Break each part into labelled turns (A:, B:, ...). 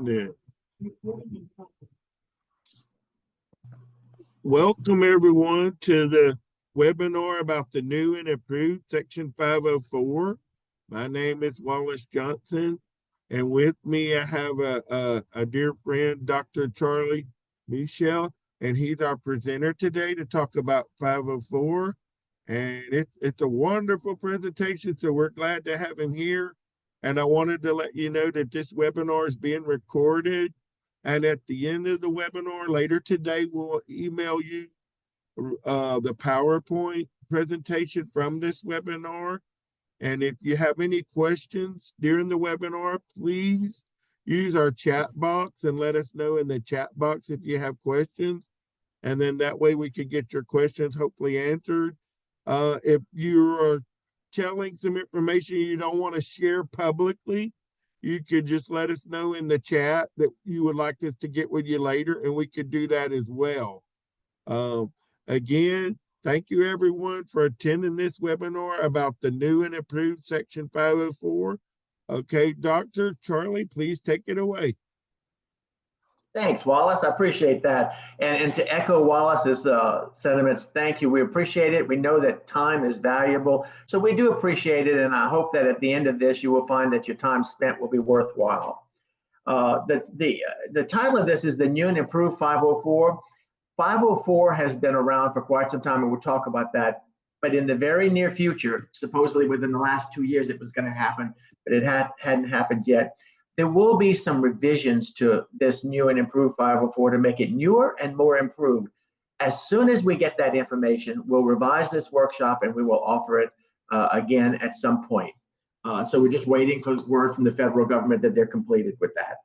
A: Yeah. Welcome everyone to the webinar about the new and improved Section 504. My name is Wallace Johnson, and with me I have a dear friend, Dr. Charlie Michel, and he's our presenter today to talk about 504. And it's a wonderful presentation, so we're glad to have him here. And I wanted to let you know that this webinar is being recorded. And at the end of the webinar later today, we'll email you the PowerPoint presentation from this webinar. And if you have any questions during the webinar, please use our chat box and let us know in the chat box if you have questions. And then that way we can get your questions hopefully answered. If you're telling some information you don't want to share publicly, you could just let us know in the chat that you would like us to get with you later, and we could do that as well. Again, thank you everyone for attending this webinar about the new and improved Section 504. Okay, Dr. Charlie, please take it away.
B: Thanks, Wallace. I appreciate that. And to echo Wallace's sentiments, thank you. We appreciate it. We know that time is valuable, so we do appreciate it. And I hope that at the end of this, you will find that your time spent will be worthwhile. The title of this is the new and improved 504. 504 has been around for quite some time, and we'll talk about that. But in the very near future, supposedly within the last 2 years, it was going to happen, but it hadn't happened yet. There will be some revisions to this new and improved 504 to make it newer and more improved. As soon as we get that information, we'll revise this workshop and we will offer it again at some point. So we're just waiting for word from the federal government that they're completed with that.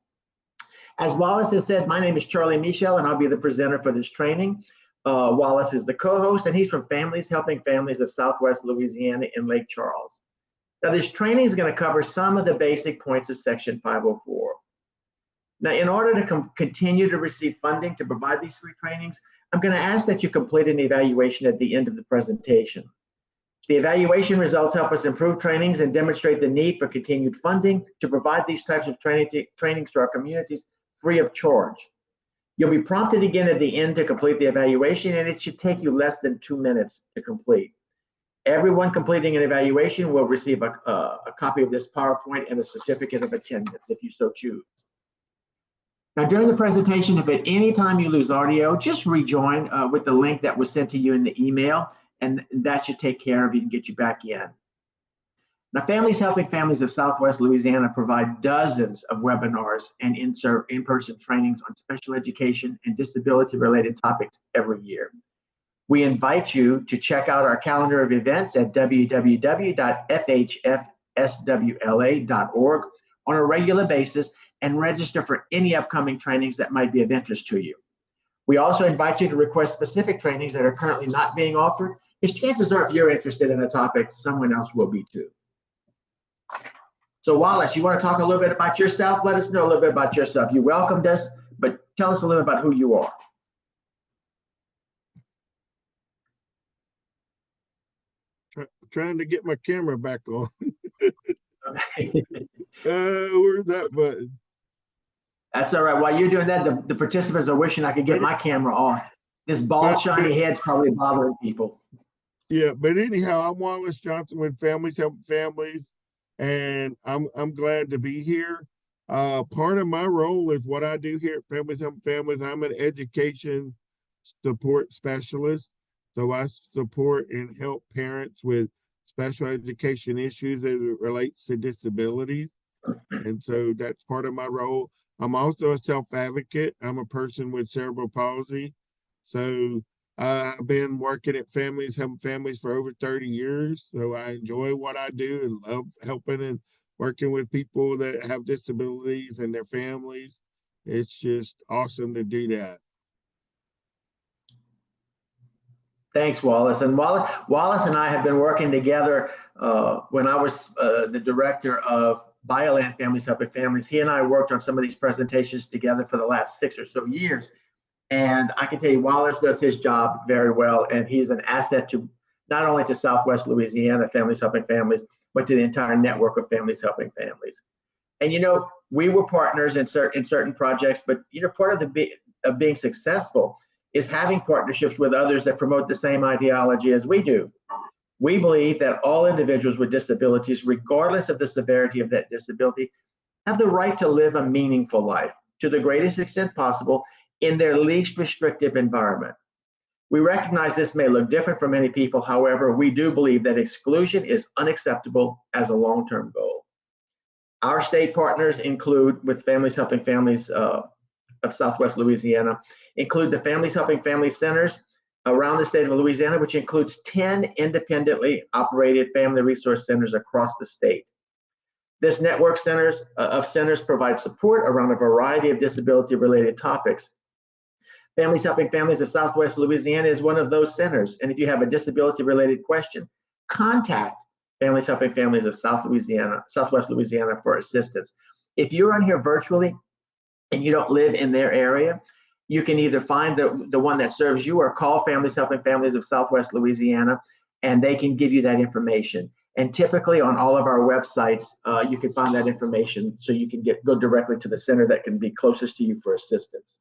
B: As Wallace has said, my name is Charlie Michel and I'll be the presenter for this training. Wallace is the co-host and he's from Families Helping Families of Southwest Louisiana in Lake Charles. Now, this training is going to cover some of the basic points of Section 504. Now, in order to continue to receive funding to provide these free trainings, I'm going to ask that you complete an evaluation at the end of the presentation. The evaluation results help us improve trainings and demonstrate the need for continued funding to provide these types of trainings to our communities free of charge. You'll be prompted again at the end to complete the evaluation, and it should take you less than 2 minutes to complete. Everyone completing an evaluation will receive a copy of this PowerPoint and a certificate of attendance if you so choose. Now, during the presentation, if at any time you lose audio, just rejoin with the link that was sent to you in the email, and that should take care of it and get you back in. Now, Families Helping Families of Southwest Louisiana provide dozens of webinars and in-person trainings on special education and disability-related topics every year. We invite you to check out our calendar of events at www.FHFSWLA.org on a regular basis and register for any upcoming trainings that might be of interest to you. We also invite you to request specific trainings that are currently not being offered, because chances are if you're interested in a topic, someone else will be too. So Wallace, you want to talk a little bit about yourself? Let us know a little bit about yourself. You welcomed us, but tell us a little about who you are.
A: Trying to get my camera back on. Where's that button?
B: That's all right. While you're doing that, the participants are wishing I could get my camera off. This bald, shiny head's probably bothering people.
A: Yeah, but anyhow, I'm Wallace Johnson with Families Helping Families, and I'm glad to be here. Part of my role is what I do here at Families Helping Families. I'm an education support specialist. So I support and help parents with special education issues as it relates to disabilities. And so that's part of my role. I'm also a self-advocate. I'm a person with cerebral palsy. So I've been working at Families Helping Families for over 30 years. So I enjoy what I do and love helping and working with people that have disabilities and their families. It's just awesome to do that.
B: Thanks, Wallace. And Wallace and I have been working together when I was the director of Bioland Families Helping Families. He and I worked on some of these presentations together for the last 6 or so years. And I can tell you, Wallace does his job very well, and he's an asset to not only to Southwest Louisiana Families Helping Families, but to the entire network of Families Helping Families. And you know, we were partners in certain projects, but part of being successful is having partnerships with others that promote the same ideology as we do. We believe that all individuals with disabilities, regardless of the severity of that disability, have the right to live a meaningful life to the greatest extent possible in their least restrictive environment. We recognize this may look different for many people. However, we do believe that exclusion is unacceptable as a long-term goal. Our state partners include, with Families Helping Families of Southwest Louisiana, include the Families Helping Families centers around the state of Louisiana, which includes 10 independently operated family resource centers across the state. This network of centers provides support around a variety of disability-related topics. Families Helping Families of Southwest Louisiana is one of those centers, and if you have a disability-related question, contact Families Helping Families of Southwest Louisiana for assistance. If you're on here virtually and you don't live in their area, you can either find the one that serves you or call Families Helping Families of Southwest Louisiana, and they can give you that information. And typically on all of our websites, you can find that information so you can go directly to the center that can be closest to you for assistance.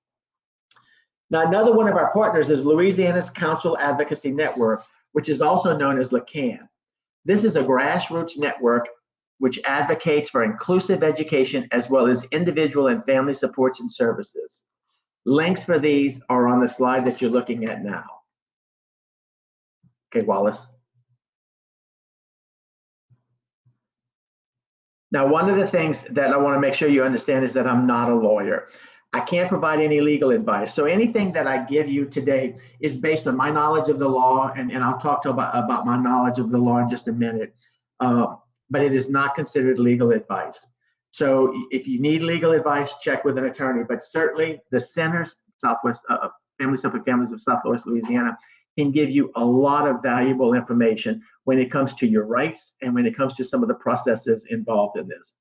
B: Now, another one of our partners is Louisiana's Council Advocacy Network, which is also known as LACAN. This is a grassroots network which advocates for inclusive education as well as individual and family supports and services. Links for these are on the slide that you're looking at now. Okay, Wallace. Now, one of the things that I want to make sure you understand is that I'm not a lawyer. I can't provide any legal advice. So anything that I give you today is based on my knowledge of the law, and I'll talk about my knowledge of the law in just a minute, but it is not considered legal advice. So if you need legal advice, check with an attorney, but certainly the centers, Families Helping Families of Southwest Louisiana, can give you a lot of valuable information when it comes to your rights and when it comes to some of the processes involved in this.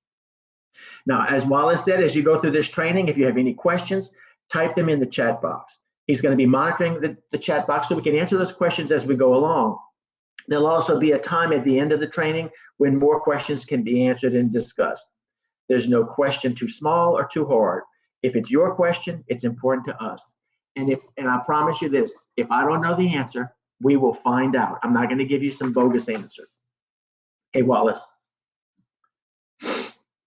B: Now, as Wallace said, as you go through this training, if you have any questions, type them in the chat box. He's going to be monitoring the chat box so we can answer those questions as we go along. There'll also be a time at the end of the training when more questions can be answered and discussed. There's no question too small or too hard. If it's your question, it's important to us. And I promise you this, if I don't know the answer, we will find out. I'm not going to give you some bogus answer. Hey, Wallace.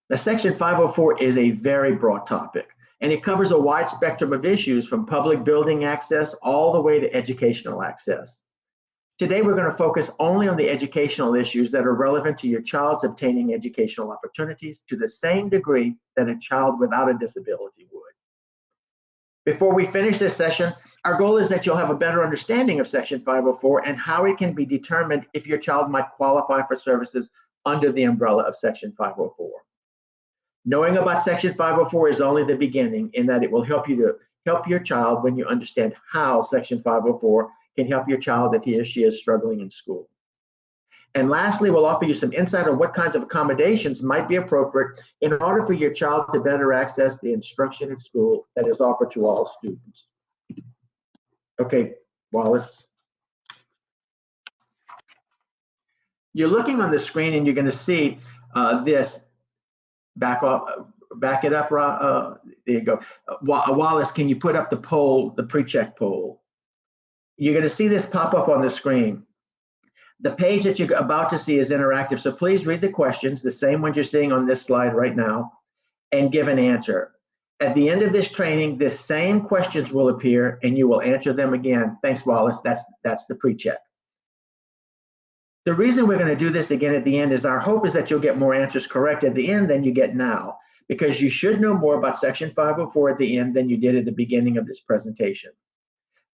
B: Now, Section 504 is a very broad topic, and it covers a wide spectrum of issues from public building access all the way to educational access. Today, we're going to focus only on the educational issues that are relevant to your child's obtaining educational opportunities to the same degree that a child without a disability would. Before we finish this session, our goal is that you'll have a better understanding of Section 504 and how it can be determined if your child might qualify for services under the umbrella of Section 504. Knowing about Section 504 is only the beginning, in that it will help you to help your child when you understand how Section 504 can help your child if he or she is struggling in school. And lastly, we'll offer you some insight on what kinds of accommodations might be appropriate in order for your child to better access the instruction in school that is offered to all students. Okay, Wallace. You're looking on the screen and you're going to see this. Back it up, there you go. Wallace, can you put up the poll, the pre-check poll? You're going to see this pop up on the screen. The page that you're about to see is interactive, so please read the questions, the same ones you're seeing on this slide right now, and give an answer. At the end of this training, the same questions will appear and you will answer them again. Thanks, Wallace. That's the pre-check. The reason we're going to do this again at the end is our hope is that you'll get more answers correct at the end than you get now, because you should know more about Section 504 at the end than you did at the beginning of this presentation.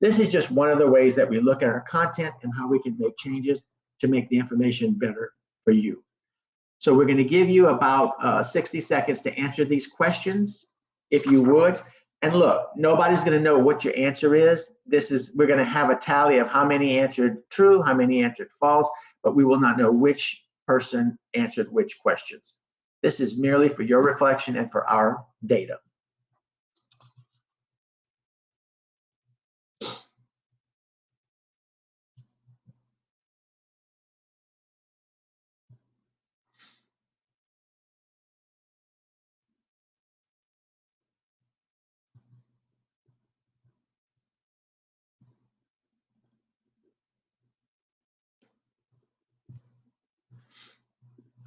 B: This is just one of the ways that we look at our content and how we can make changes to make the information better for you. So we're going to give you about 60 seconds to answer these questions, if you would. And look, nobody's going to know what your answer is. We're going to have a tally of how many answered true, how many answered false, but we will not know which person answered which questions. This is merely for your reflection and for our data.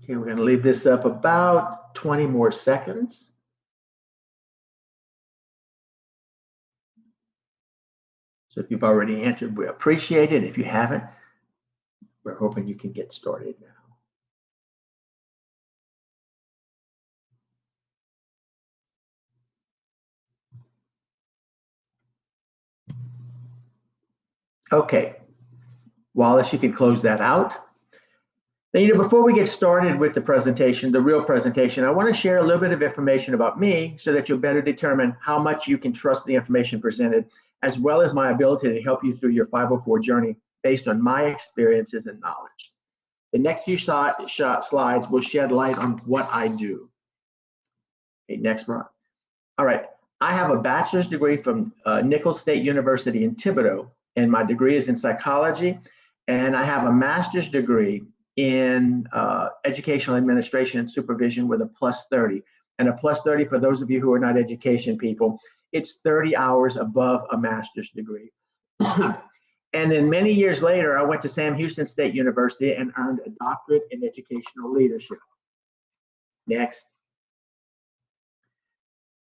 B: Okay, we're going to leave this up about 20 more seconds. So if you've already answered, we appreciate it. If you haven't, we're hoping you can get started now. Okay, Wallace, you can close that out. Now, before we get started with the presentation, the real presentation, I want to share a little bit of information about me so that you'll better determine how much you can trust the information presented, as well as my ability to help you through your 504 journey based on my experiences and knowledge. The next few slides will shed light on what I do. Okay, next one. All right, I have a bachelor's degree from Nichols State University in Thibodaux, and my degree is in psychology, and I have a master's degree in educational administration and supervision with a +30. And a +30, for those of you who are not education people, it's 30 hours above a master's degree. And then many years later, I went to Sam Houston State University and earned a doctorate in educational leadership. Next.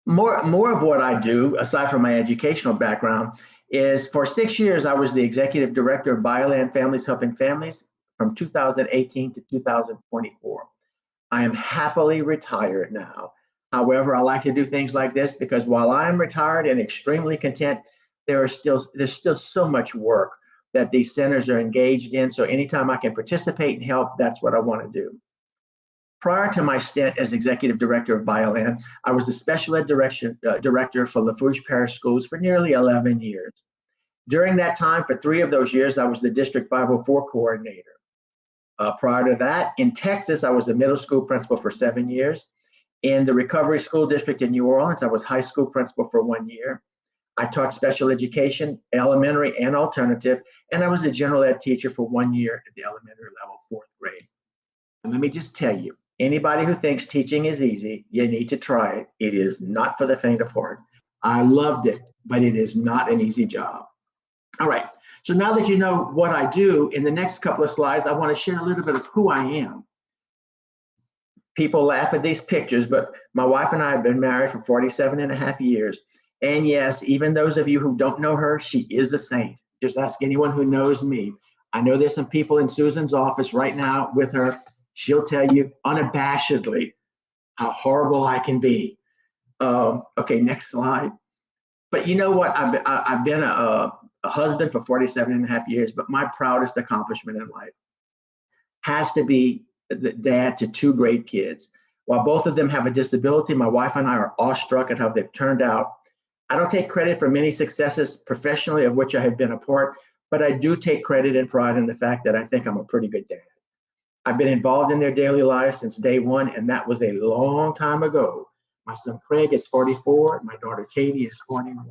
B: More of what I do, aside from my educational background, is for 6 years, I was the executive director of BioLand Families Helping Families from 2018 to 2024. I am happily retired now. However, I like to do things like this because while I am retired and extremely content, there's still so much work that these centers are engaged in. So anytime I can participate and help, that's what I want to do. Prior to my stint as executive director of BioLand, I was the special ed director for Lafourche Parish Schools for nearly 11 years. During that time, for 3 of those years, I was the District 504 coordinator. Prior to that, in Texas, I was a middle school principal for 7 years. In the Recovery School District in New Orleans, I was high school principal for 1 year. I taught special education, elementary and alternative, and I was a general ed teacher for 1 year at the elementary level, 4th grade. And let me just tell you, anybody who thinks teaching is easy, you need to try it. It is not for the faint of heart. I loved it, but it is not an easy job. All right, so now that you know what I do, in the next couple of slides, I want to share a little bit of who I am. People laugh at these pictures, but my wife and I have been married for 47.5 years. And yes, even those of you who don't know her, she is a saint. Just ask anyone who knows me. I know there's some people in Susan's office right now with her. She'll tell you unabashedly how horrible I can be. Okay, next slide. But you know what? I've been a husband for 47.5 years, but my proudest accomplishment in life has to be the dad to 2 great kids. While both of them have a disability, my wife and I are awestruck at how they've turned out. I don't take credit for many successes professionally of which I have been a part, but I do take credit and pride in the fact that I think I'm a pretty good dad. I've been involved in their daily lives since day one, and that was a long time ago. My son Craig is 44, and my daughter Katie is 41.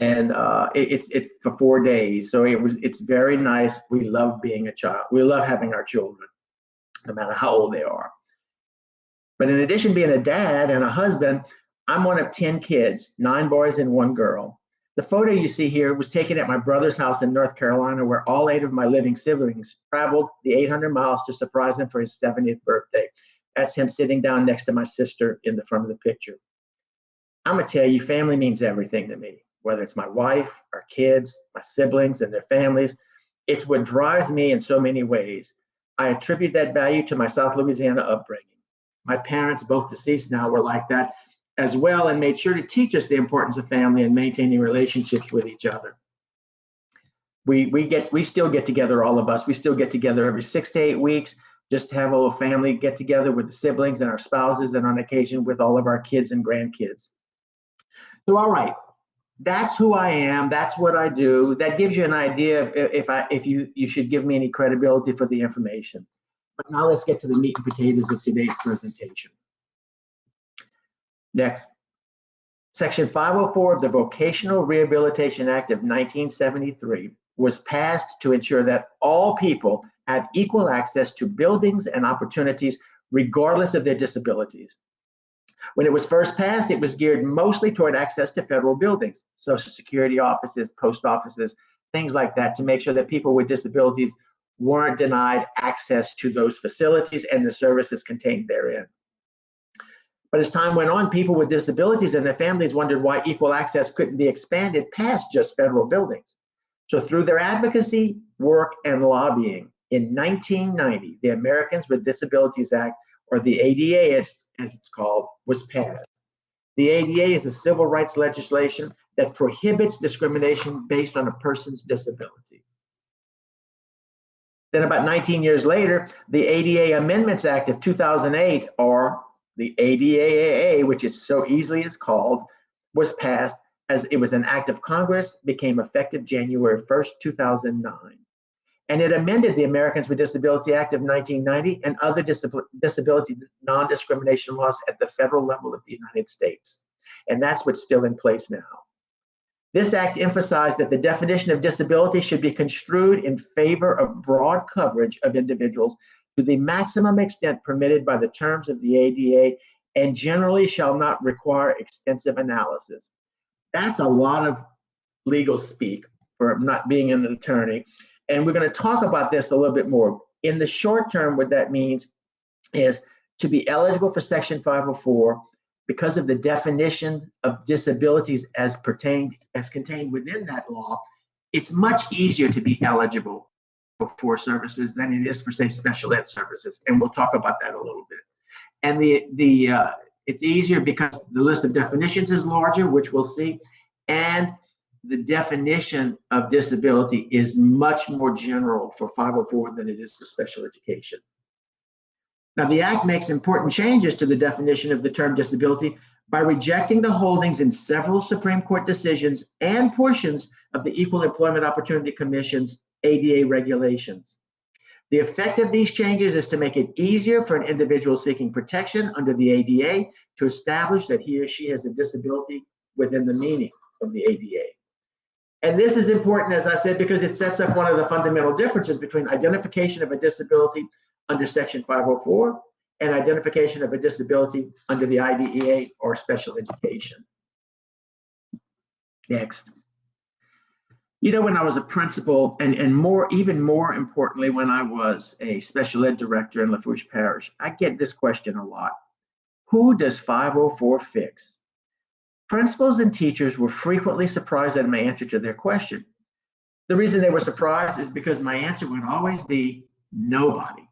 B: And it's for 4 days, so it's very nice. We love being a child. We love having our children, no matter how old they are. But in addition to being a dad and a husband, I'm one of 10 kids, 9 boys and 1 girl. The photo you see here was taken at my brother's house in North Carolina, where all 8 of my living siblings traveled the 800 miles to surprise him for his 70th birthday. That's him sitting down next to my sister in the front of the picture. I'm gonna tell you, family means everything to me, whether it's my wife, our kids, my siblings and their families. It's what drives me in so many ways. I attribute that value to my South Louisiana upbringing. My parents, both deceased now, were like that as well, and made sure to teach us the importance of family and maintaining relationships with each other. We still get together, all of us. We still get together every 6 to 8 weeks, just to have a little family get together with the siblings and our spouses, and on occasion with all of our kids and grandkids. So, all right, that's who I am. That's what I do. That gives you an idea of if you should give me any credibility for the information. But now let's get to the meat and potatoes of today's presentation. Next. Section 504 of the Vocational Rehabilitation Act of 1973 was passed to ensure that all people have equal access to buildings and opportunities regardless of their disabilities. When it was first passed, it was geared mostly toward access to federal buildings, Social Security offices, post offices, things like that, to make sure that people with disabilities weren't denied access to those facilities and the services contained therein. But as time went on, people with disabilities and their families wondered why equal access couldn't be expanded past just federal buildings. So through their advocacy, work, and lobbying, in 1990, the Americans with Disabilities Act, or the ADA as it's called, was passed. The ADA is a civil rights legislation that prohibits discrimination based on a person's disability. Then about 19 years later, the ADA Amendments Act of 2008, or the ADAAA, which it so easily is called, was passed as it was an act of Congress, became effective January 1st, 2009. And it amended the Americans with Disability Act of 1990 and other disability non-discrimination laws at the federal level of the United States. And that's what's still in place now. This act emphasized that the definition of disability should be construed in favor of broad coverage of individuals to the maximum extent permitted by the terms of the ADA and generally shall not require extensive analysis. That's a lot of legal speak for not being an attorney. And we're going to talk about this a little bit more. In the short term, what that means is to be eligible for Section 504 because of the definition of disabilities as contained within that law. It's much easier to be eligible for services than it is for, say, special ed services. And we'll talk about that a little bit. And it's easier because the list of definitions is larger, which we'll see. And the definition of disability is much more general for 504 than it is for special education. Now, the Act makes important changes to the definition of the term disability by rejecting the holdings in several Supreme Court decisions and portions of the Equal Employment Opportunity Commission's ADA regulations. The effect of these changes is to make it easier for an individual seeking protection under the ADA to establish that he or she has a disability within the meaning of the ADA. And this is important, as I said, because it sets up one of the fundamental differences between identification of a disability under Section 504 and identification of a disability under the IDEA or special education. Next. You know, when I was a principal, and even more importantly, when I was a special ed director in Lafourche Parish, I get this question a lot. Who does 504 fix? Principals and teachers were frequently surprised at my answer to their question. The reason they were surprised is because my answer would always be nobody.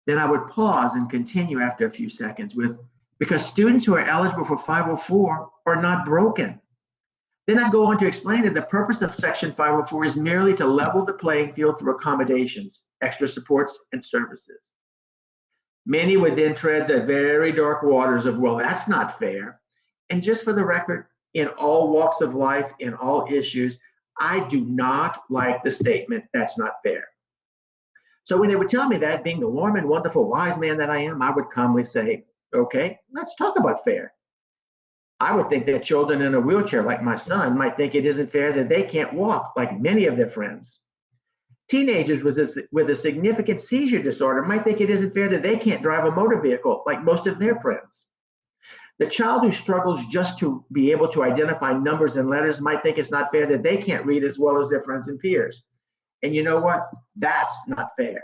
B: Then I would pause and continue after a few seconds with, because students who are eligible for 504 are not broken. Then I'd go on to explain that the purpose of Section 504 is merely to level the playing field through accommodations, extra supports, and services. Many would then tread the very dark waters of, well, that's not fair. And just for the record, in all walks of life, in all issues, I do not like the statement, that's not fair. So when they would tell me that, being the warm and wonderful wise man that I am, I would calmly say, okay, let's talk about fair. I would think that children in a wheelchair, like my son, might think it isn't fair that they can't walk like many of their friends. Teenagers with a significant seizure disorder might think it isn't fair that they can't drive a motor vehicle like most of their friends. The child who struggles just to be able to identify numbers and letters might think it's not fair that they can't read as well as their friends and peers. And you know what? That's not fair.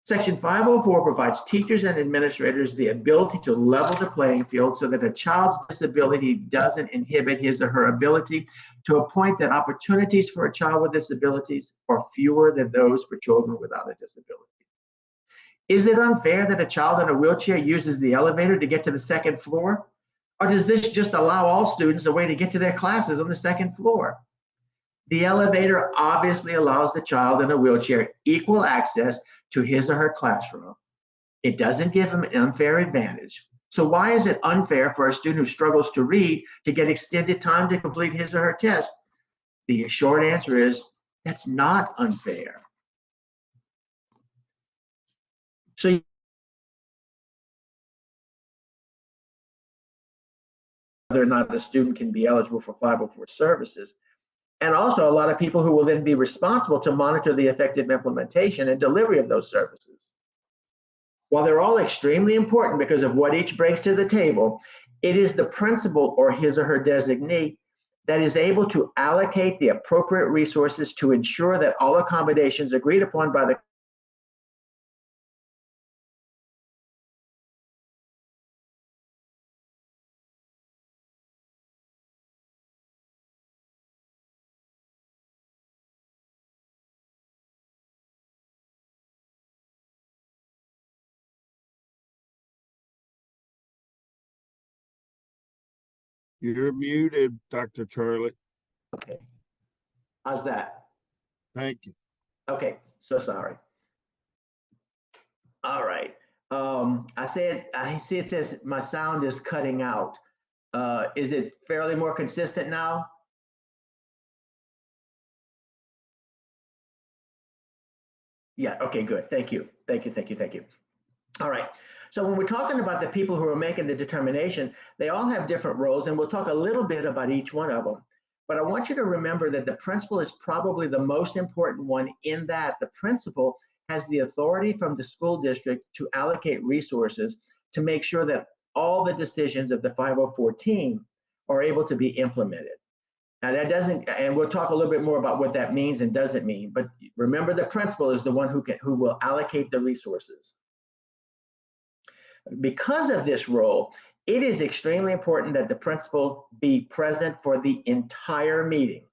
B: Section 504 provides teachers and administrators the ability to level the playing field so that a child's disability doesn't inhibit his or her ability to a point that opportunities for a child with disabilities are fewer than those for children without a disability. Is it unfair that a child in a wheelchair uses the elevator to get to the second floor? Or does this just allow all students a way to get to their classes on the second floor? The elevator obviously allows the child in a wheelchair equal access to his or her classroom. It doesn't give him an unfair advantage. So why is it unfair for a student who struggles to read to get extended time to complete his or her test? The short answer is that's not unfair. So whether or not a student can be eligible for 504 services, and also a lot of people who will then be responsible to monitor the effective implementation and delivery of those services. While they're all extremely important because of what each brings to the table, it is the principal or his or her designee that is able to allocate the appropriate resources to ensure that all accommodations agreed upon by the
A: You're muted, Dr. Charlie.
B: Okay. How's that?
A: Thank you.
B: Okay, so sorry. All right. I see it says my sound is cutting out. Is it fairly more consistent now? Yeah, okay, good. Thank you. Thank you, thank you, thank you. All right. So when we're talking about the people who are making the determination, they all have different roles, and we'll talk a little bit about each one of them. But I want you to remember that the principal is probably the most important one, in that the principal has the authority from the school district to allocate resources to make sure that all the decisions of the 504 team are able to be implemented. Now that doesn't, and we'll talk a little bit more about what that means and doesn't mean, but remember the principal is the one who will allocate the resources. Because of this role, it is extremely important that the principal be present for the entire meeting.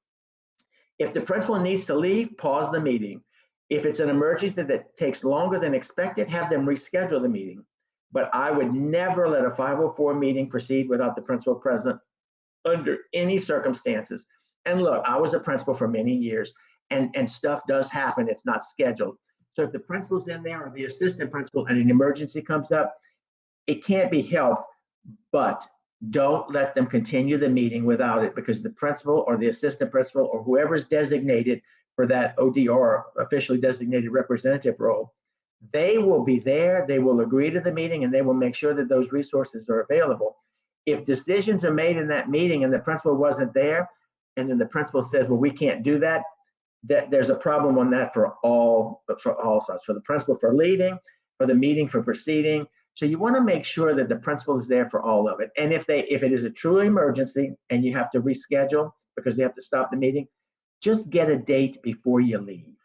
B: If the principal needs to leave, pause the meeting. If it's an emergency that takes longer than expected, have them reschedule the meeting. But I would never let a 504 meeting proceed without the principal present under any circumstances. And look, I was a principal for many years, and stuff does happen. It's not scheduled. So if the principal's in there or the assistant principal and an emergency comes up, it can't be helped, but don't let them continue the meeting without it, because the principal or the assistant principal or whoever is designated for that ODR, officially designated representative role, they will be there, they will agree to the meeting, and they will make sure that those resources are available. If decisions are made in that meeting and the principal wasn't there, and then the principal says, well, we can't do that, there's a problem on that for all sides, for the principal for leaving, for the meeting for proceeding. So you want to make sure that the principal is there for all of it. And if it is a true emergency and you have to reschedule because they have to stop the meeting, just get a date before you leave.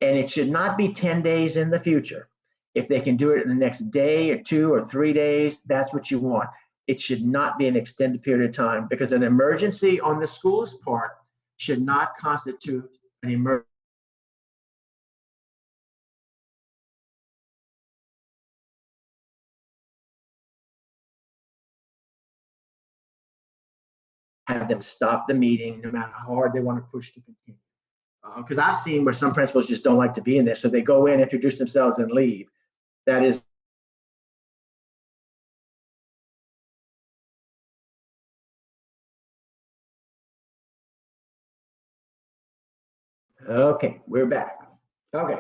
B: And it should not be 10 days in the future. If they can do it in the next day or 2 or 3 days, that's what you want. It should not be an extended period of time, because an emergency on the school's part should not constitute an emergency. Have them stop the meeting no matter how hard they want to push to continue. Because I've seen where some principals just don't like to be in there, so they go in, introduce themselves, and leave. That is okay. We're back. Okay.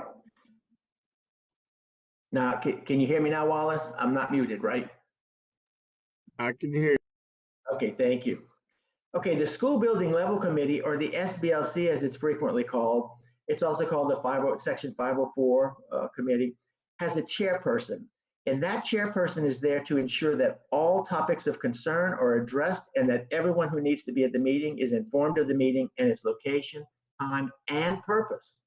B: Now, can you hear me now, Wallace? I'm not muted, right?
A: I can hear.
B: Okay, thank you. Okay, the School Building Level Committee, or the SBLC as it's frequently called, it's also called the Section 504 Committee, has a chairperson. And that chairperson is there to ensure that all topics of concern are addressed and that everyone who needs to be at the meeting is informed of the meeting and its location, time, and purpose.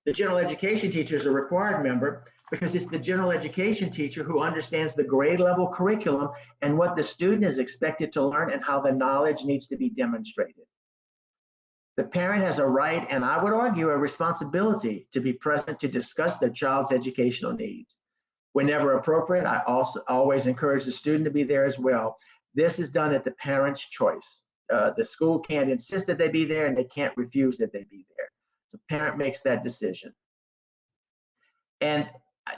B: The general education teacher is a required member because it's the general education teacher who understands the grade level curriculum and what the student is expected to learn and how the knowledge needs to be demonstrated. The parent has a right, and I would argue a responsibility, to be present to discuss their child's educational needs. Whenever appropriate, I also always encourage the student to be there as well. This is done at the parent's choice. The school can't insist that they be there, and they can't refuse that they be there. The parent makes that decision. And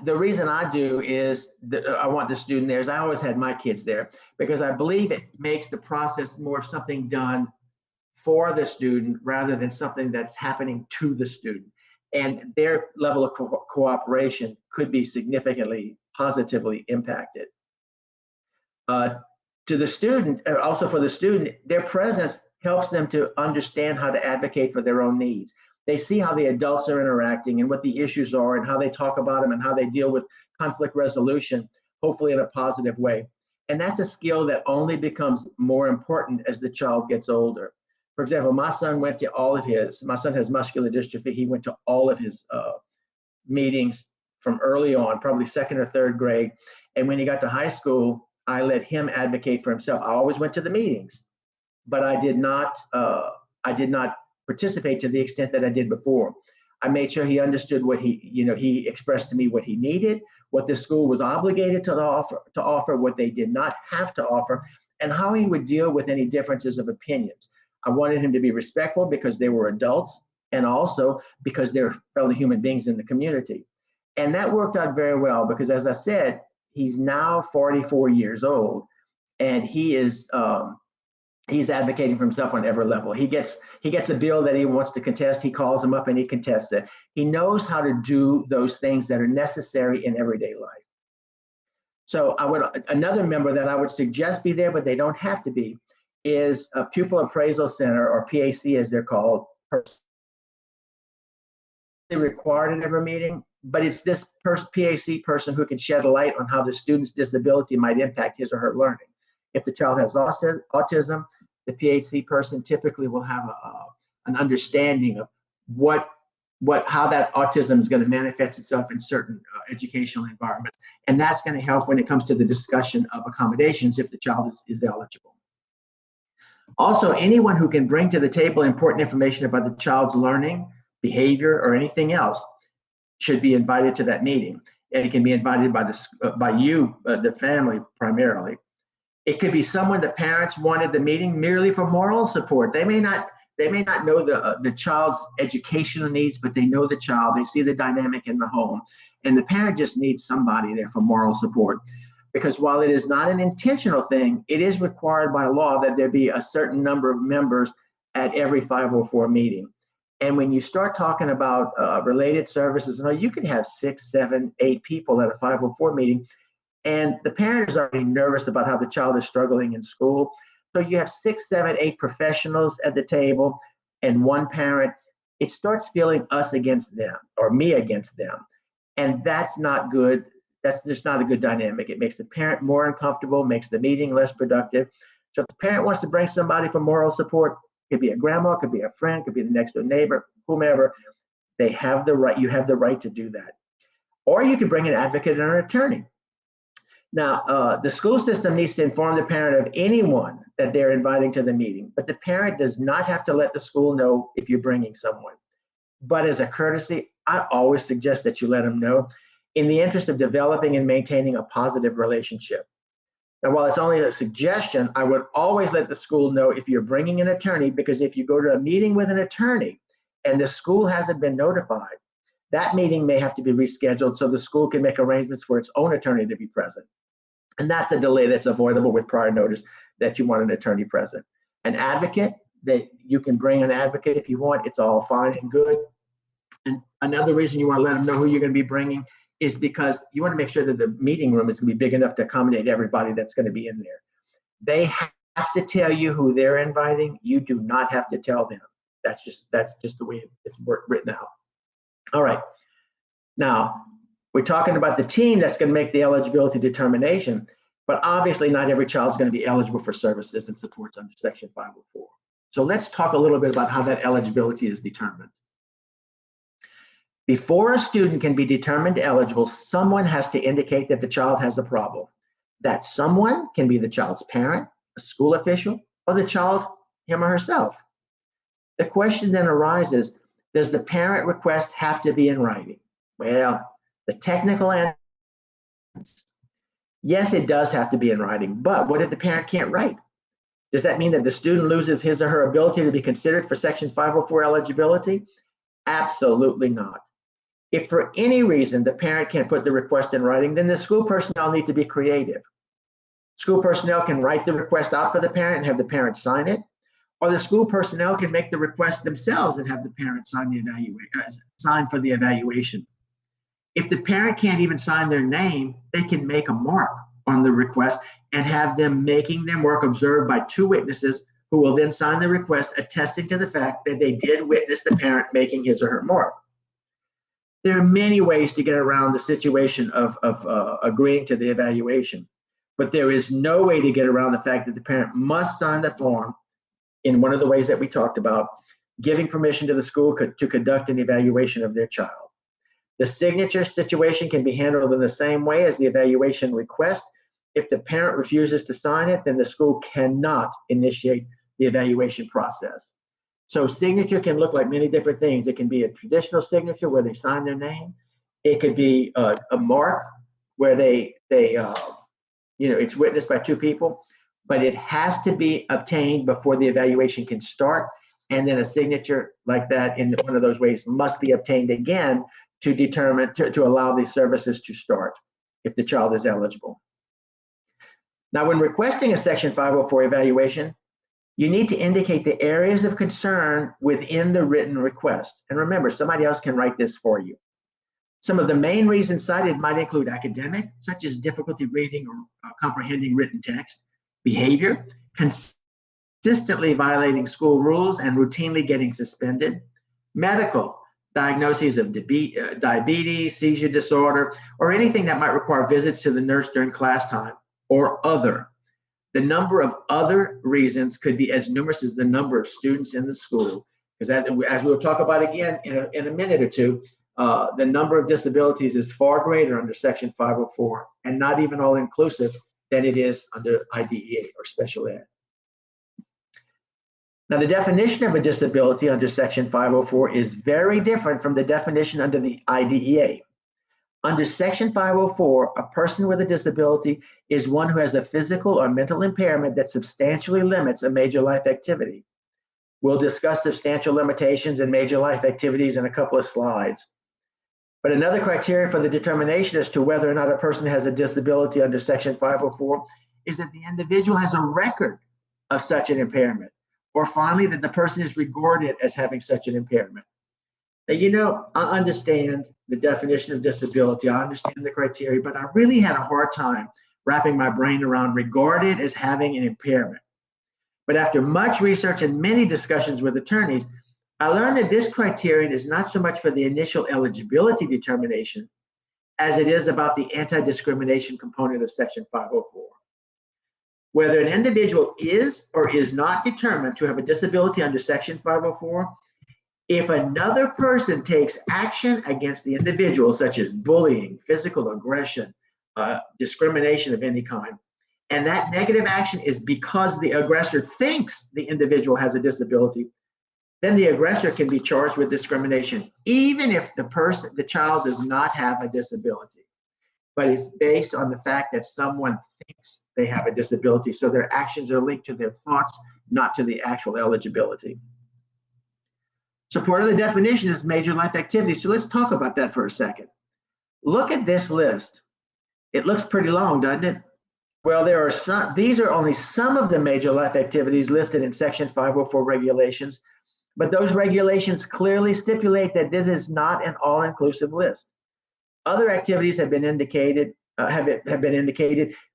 B: the reason I do is that I want the student there is I always had my kids there because I believe it makes the process more of something done for the student rather than something that's happening to the student. And their level of cooperation could be significantly positively impacted. To the student, also for the student, their presence helps them to understand how to advocate for their own needs. They see how the adults are interacting and what the issues are and how they talk about them and how they deal with conflict resolution, hopefully in a positive way. And that's a skill that only becomes more important as the child gets older. For example, my son has muscular dystrophy. He went to all of his meetings from early on, probably second or third grade. And when he got to high school, I let him advocate for himself. I always went to the meetings, but I did not participate to the extent that I did before. I made sure he understood what he expressed to me what he needed, what the school was obligated to offer, what they did not have to offer, and how he would deal with any differences of opinions. I wanted him to be respectful because they were adults and also because they're fellow human beings in the community. And that worked out very well because, as I said, he's now 44 years old, and he's advocating for himself on every level. He gets a bill that he wants to contest. He calls him up and he contests it. He knows how to do those things that are necessary in everyday life. So another member that I would suggest be there, but they don't have to be, is a pupil appraisal center, or PAC as they're called. They're required in every meeting, but it's this PAC person who can shed a light on how the student's disability might impact his or her learning. If the child has autism, the PAC person typically will have an understanding of how that autism is going to manifest itself in certain educational environments. And that's going to help when it comes to the discussion of accommodations if the child is eligible. Also, anyone who can bring to the table important information about the child's learning, behavior, or anything else should be invited to that meeting. And it can be invited by you, the family primarily. It could be someone the parents wanted the meeting merely for moral support. They may not know the child's educational needs, but they know the child. They see the dynamic in the home, and the parent just needs somebody there for moral support. Because while it is not an intentional thing, it is required by law that there be a certain number of members at every 504 meeting. And when you start talking about related services, you can have 6, 7, 8 people at a 504 meeting, and the parent is already nervous about how the child is struggling in school. So you have 6, 7, 8 professionals at the table and one parent. It starts feeling us against them or me against them. And that's not good. That's just not a good dynamic. It makes the parent more uncomfortable, makes the meeting less productive. So if the parent wants to bring somebody for moral support, it could be a grandma, it could be a friend, it could be the next door neighbor, whomever, they have the right, you have the right to do that. Or you can bring an advocate or an attorney. Now, the school system needs to inform the parent of anyone that they're inviting to the meeting, but the parent does not have to let the school know if you're bringing someone. But as a courtesy, I always suggest that you let them know in the interest of developing and maintaining a positive relationship. Now, while it's only a suggestion, I would always let the school know if you're bringing an attorney, because if you go to a meeting with an attorney and the school hasn't been notified, that meeting may have to be rescheduled so the school can make arrangements for its own attorney to be present. And that's a delay that's avoidable with prior notice that you want an attorney present. An advocate, that you can bring an advocate if you want, it's all fine and good. And another reason you want to let them know who you're going to be bringing is because you want to make sure that the meeting room is going to be big enough to accommodate everybody that's going to be in there. They have to tell you who they're inviting. You do not have to tell them. That's just the way it's written out. All right. Now, we're talking about the team that's going to make the eligibility determination, but obviously not every child is going to be eligible for services and supports under Section 504. So let's talk a little bit about how that eligibility is determined. Before a student can be determined eligible, someone has to indicate that the child has a problem. That someone can be the child's parent, a school official, or the child, him or herself. The question then arises, does the parent request have to be in writing? Well, the technical answer is yes, it does have to be in writing, but what if the parent can't write? Does that mean that the student loses his or her ability to be considered for Section 504 eligibility? Absolutely not. If for any reason the parent can't put the request in writing, then the school personnel need to be creative. School personnel can write the request out for the parent and have the parent sign it, or the school personnel can make the request themselves and have the parent sign for the evaluation. If the parent can't even sign their name, they can make a mark on the request and have them making their work observed by 2 witnesses who will then sign the request attesting to the fact that they did witness the parent making his or her mark. There are many ways to get around the situation of agreeing to the evaluation, but there is no way to get around the fact that the parent must sign the form in one of the ways that we talked about, giving permission to the school to conduct an evaluation of their child. The signature situation can be handled in the same way as the evaluation request. If the parent refuses to sign it, then the school cannot initiate the evaluation process. So signature can look like many different things. It can be a traditional signature where they sign their name. It could be a mark where it's witnessed by two people, but it has to be obtained before the evaluation can start. And then a signature like that in one of those ways must be obtained again to determine, to allow these services to start if the child is eligible. Now, when requesting a Section 504 evaluation, you need to indicate the areas of concern within the written request. And remember, somebody else can write this for you. Some of the main reasons cited might include academic, such as difficulty reading or comprehending written text, behavior, consistently violating school rules and routinely getting suspended, medical, diagnoses of diabetes, seizure disorder, or anything that might require visits to the nurse during class time, or other. The number of other reasons could be as numerous as the number of students in the school, because as we'll talk about again in a minute or two, the number of disabilities is far greater under Section 504 and not even all inclusive than it is under IDEA or special ed. Now, the definition of a disability under Section 504 is very different from the definition under the IDEA. Under Section 504, a person with a disability is one who has a physical or mental impairment that substantially limits a major life activity. We'll discuss substantial limitations in major life activities in a couple of slides. But another criteria for the determination as to whether or not a person has a disability under Section 504 is that the individual has a record of such an impairment, or finally, that the person is regarded as having such an impairment. Now, I understand the definition of disability, I understand the criteria, but I really had a hard time wrapping my brain around regarded as having an impairment. But after much research and many discussions with attorneys, I learned that this criterion is not so much for the initial eligibility determination as it is about the anti-discrimination component of Section 504. Whether an individual is or is not determined to have a disability under Section 504, if another person takes action against the individual, such as bullying, physical aggression, discrimination of any kind, and that negative action is because the aggressor thinks the individual has a disability, then the aggressor can be charged with discrimination, even if the child does not have a disability. But it's based on the fact that someone thinks they have a disability, so their actions are linked to their thoughts, not to the actual eligibility. So part of the definition is major life activities. So let's talk about that for a second. Look at this list. It looks pretty long, doesn't it? Well, these are only some of the major life activities listed in Section 504 regulations, but those regulations clearly stipulate that this is not an all-inclusive list. Other activities have been indicated,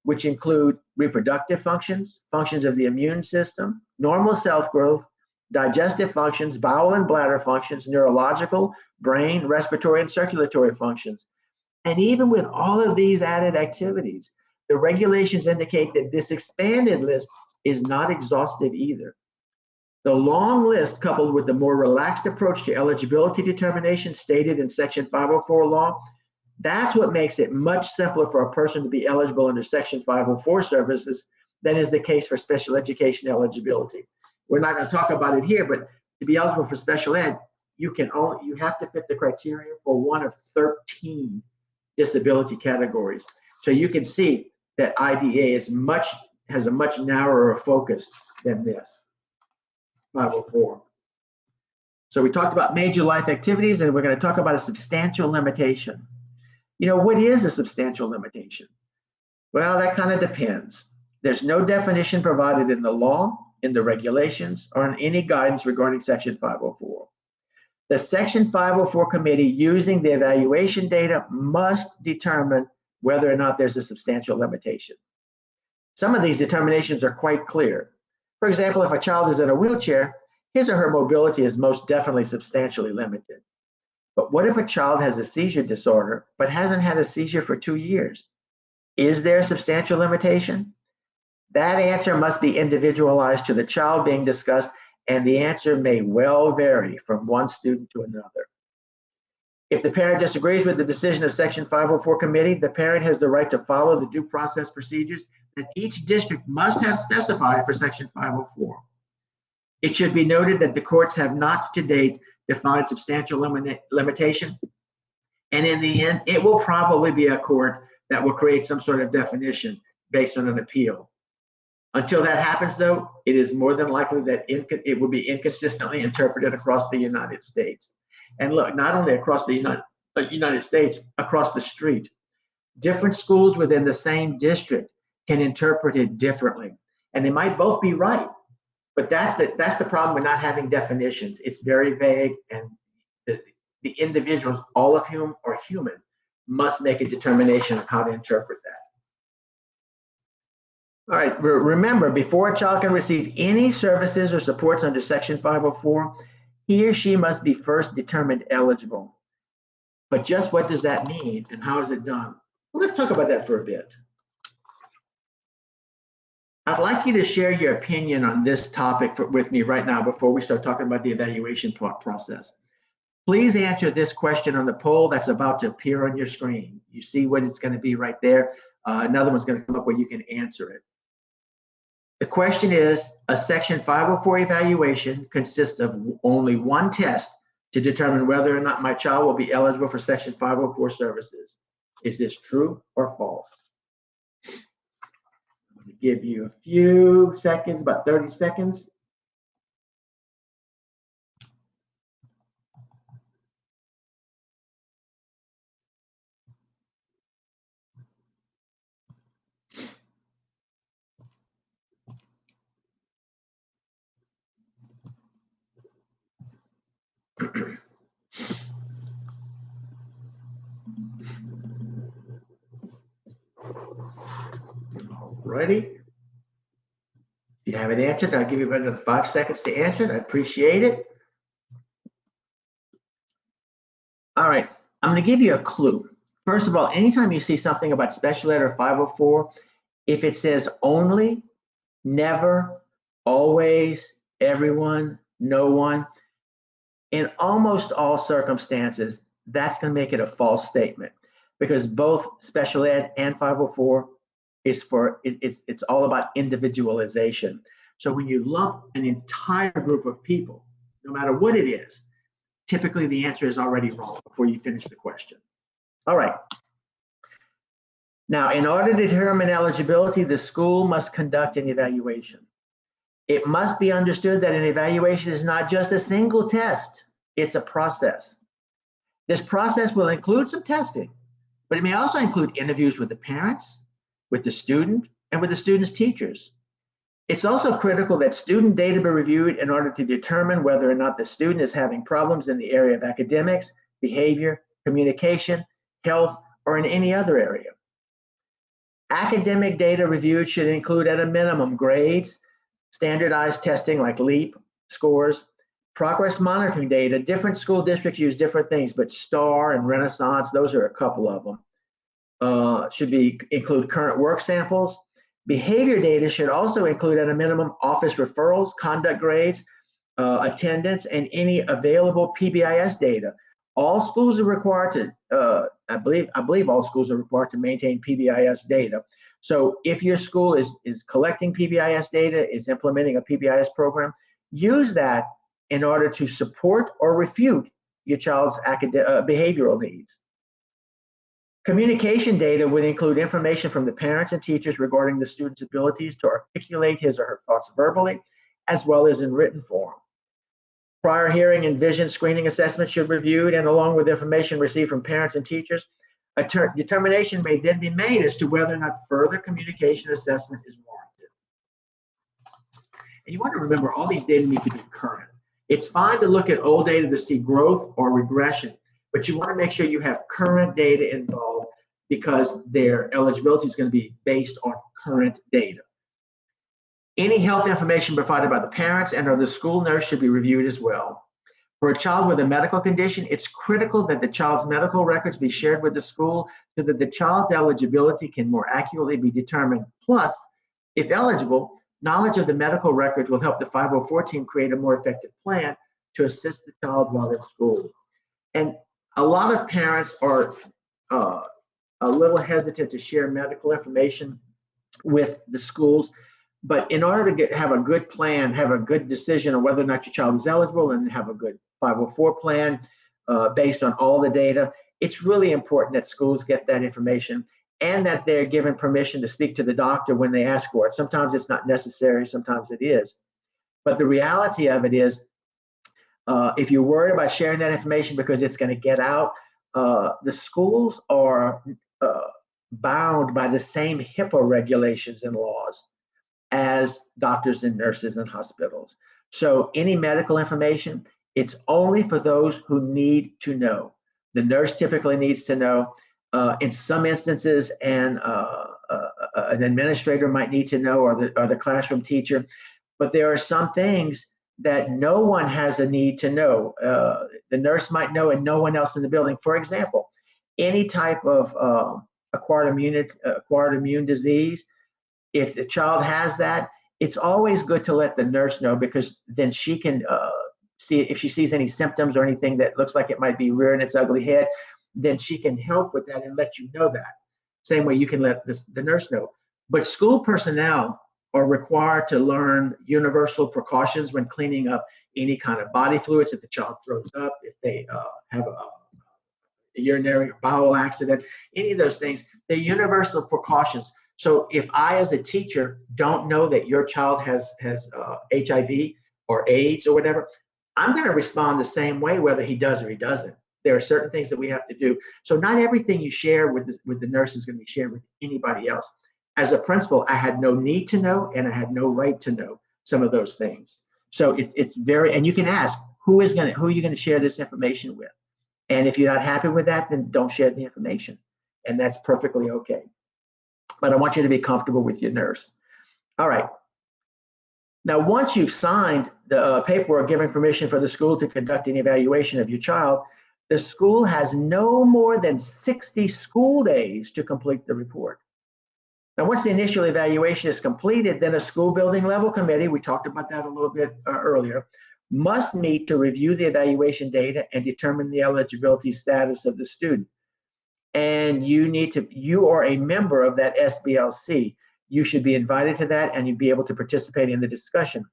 B: which include reproductive functions, functions of the immune system, normal cell growth, digestive functions, bowel and bladder functions, neurological, brain, respiratory, and circulatory functions. And even with all of these added activities, the regulations indicate that this expanded list is not exhaustive either. The long list, coupled with the more relaxed approach to eligibility determination stated in Section 504 law, that's what makes it much simpler for a person to be eligible under Section 504 services than is the case for special education eligibility. We're not going to talk about it here, but to be eligible for special ed, you have to fit the criteria for one of 13 disability categories. So you can see that IDEA has a much narrower focus than this 504. So we talked about major life activities, and we're going to talk about a substantial limitation. What is a substantial limitation? Well, that kind of depends. There's no definition provided in the law, in the regulations, or in any guidance regarding Section 504. The Section 504 committee, using the evaluation data, must determine whether or not there's a substantial limitation. Some of these determinations are quite clear. For example, if a child is in a wheelchair, his or her mobility is most definitely substantially limited. But what if a child has a seizure disorder but hasn't had a seizure for 2 years? Is there a substantial limitation? That answer must be individualized to the child being discussed, and the answer may well vary from one student to another. If the parent disagrees with the decision of Section 504 committee, the parent has the right to follow the due process procedures that each district must have specified for Section 504. It should be noted that the courts have not to date defined substantial limitation, and in the end, it will probably be a court that will create some sort of definition based on an appeal. Until that happens, though, it is more than likely that it will be inconsistently interpreted across the United States. And look, not only across the United States, across the street. Different schools within the same district can interpret it differently. And they might both be right, but that's the problem with not having definitions. It's very vague, and the individuals, all of whom are human, must make a determination of how to interpret that. All right, remember, before a child can receive any services or supports under Section 504, he or she must be first determined eligible. But just what does that mean, and how is it done? Well, let's talk about that for a bit. I'd like you to share your opinion on this topic with me right now before we start talking about the evaluation process. Please answer this question on the poll that's about to appear on your screen. You see what it's going to be right there. Another one's going to come up where you can answer it. The question is, a Section 504 evaluation consists of only one test to determine whether or not my child will be eligible for Section 504 services. Is this true or false? I'm going to give you a few seconds, about 30 seconds. Alrighty. If you haven't answered, I'll give you about another 5 seconds to answer it. I appreciate it. All right, I'm going to give you a clue. First of all, anytime you see something about special ed or 504, if it says only, never, always, everyone, no one, in almost all circumstances, that's going to make it a false statement, because both special ed and 504 is it's all about individualization. So when you lump an entire group of people, no matter what it is, typically the answer is already wrong before you finish the question. All right. Now, in order to determine eligibility, the school must conduct an evaluation. It must be understood that an evaluation is not just a single test, it's a process. This process will include some testing, but it may also include interviews with the parents, with the student, and with the student's teachers. It's also critical that student data be reviewed in order to determine whether or not the student is having problems in the area of academics, behavior, communication, health, or in any other area. Academic data reviewed should include at a minimum grades, standardized testing like LEAP scores, progress monitoring data. Different school districts use different things, but STAR and Renaissance, those are a couple of them. Should include current work samples. Behavior data should also include at a minimum office referrals, conduct grades, attendance, and any available PBIS data. All schools are required to, I believe all schools are required to maintain PBIS data. So if your school is collecting PBIS data, is implementing a PBIS program, use that in order to support or refute your child's behavioral needs. Communication data would include information from the parents and teachers regarding the student's abilities to articulate his or her thoughts verbally, as well as in written form. Prior hearing and vision screening assessments should be reviewed, and along with information received from parents and teachers, a determination may then be made as to whether or not further communication assessment is warranted. And you want to remember, all these data need to be current. It's fine to look at old data to see growth or regression, but you want to make sure you have current data involved, because their eligibility is going to be based on current data. Any health information provided by the parents and or the school nurse should be reviewed as well. For a child with a medical condition, it's critical that the child's medical records be shared with the school so that the child's eligibility can more accurately be determined. Plus, If eligible, knowledge of the medical records will help the 504 team create a more effective plan to assist the child while in school. And a lot of parents are a little hesitant to share medical information with the schools. But in order to have a good plan, have a good decision on whether or not your child is eligible, and have a good 504 plan based on all the data, it's really important that schools get that information and that they're given permission to speak to the doctor when they ask for it. Sometimes it's not necessary, sometimes it is. But the reality of it is, if you're worried about sharing that information because it's going to get out, the schools are bound by the same HIPAA regulations and laws as doctors and nurses and hospitals. So any medical information, it's only for those who need to know. The nurse typically needs to know. In some instances, an administrator might need to know, or the classroom teacher. But there are some things that no one has a need to know. The nurse might know and no one else in the building. For example, any type of acquired immune disease, if the child has that, it's always good to let the nurse know, because then she can see if she sees any symptoms or anything that looks like it might be rearing its ugly head, then she can help with that and let you know that. Same way you can let the nurse know. But school personnel are required to learn universal precautions when cleaning up any kind of body fluids. If the child throws up, if they have a urinary or bowel accident, any of those things, they're universal precautions. So if I, as a teacher, don't know that your child has HIV or AIDS or whatever, I'm going to respond the same way whether he does or he doesn't. There are certain things that we have to do. So not everything you share with the nurse is going to be shared with anybody else. As a principal, I had no need to know, and I had no right to know some of those things. So it's very, and you can ask, who are you going to share this information with? And if you're not happy with that, then don't share the information. And that's perfectly okay. But I want you to be comfortable with your nurse. All right. Now, once you've signed the paperwork giving permission for the school to conduct an evaluation of your child, the school has no more than 60 school days to complete the report. Now, once the initial evaluation is completed, then a school building level committee, we talked about that a little bit earlier, must meet to review the evaluation data and determine the eligibility status of the student. And you are a member of that SBLC. You should be invited to that, and you'd be able to participate in the discussion.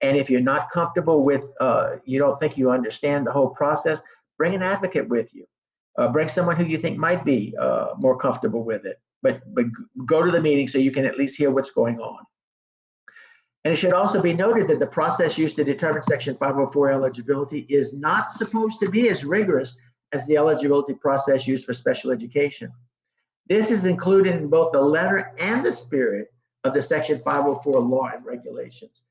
B: And if you're not comfortable with, you don't think you understand the whole process, bring an advocate with you. Bring someone who you think might be more comfortable with it. But go to the meeting so you can at least hear what's going on. And it should also be noted that the process used to determine Section 504 eligibility is not supposed to be as rigorous as the eligibility process used for special education. This is included in both the letter and the spirit of the Section 504 law and regulations.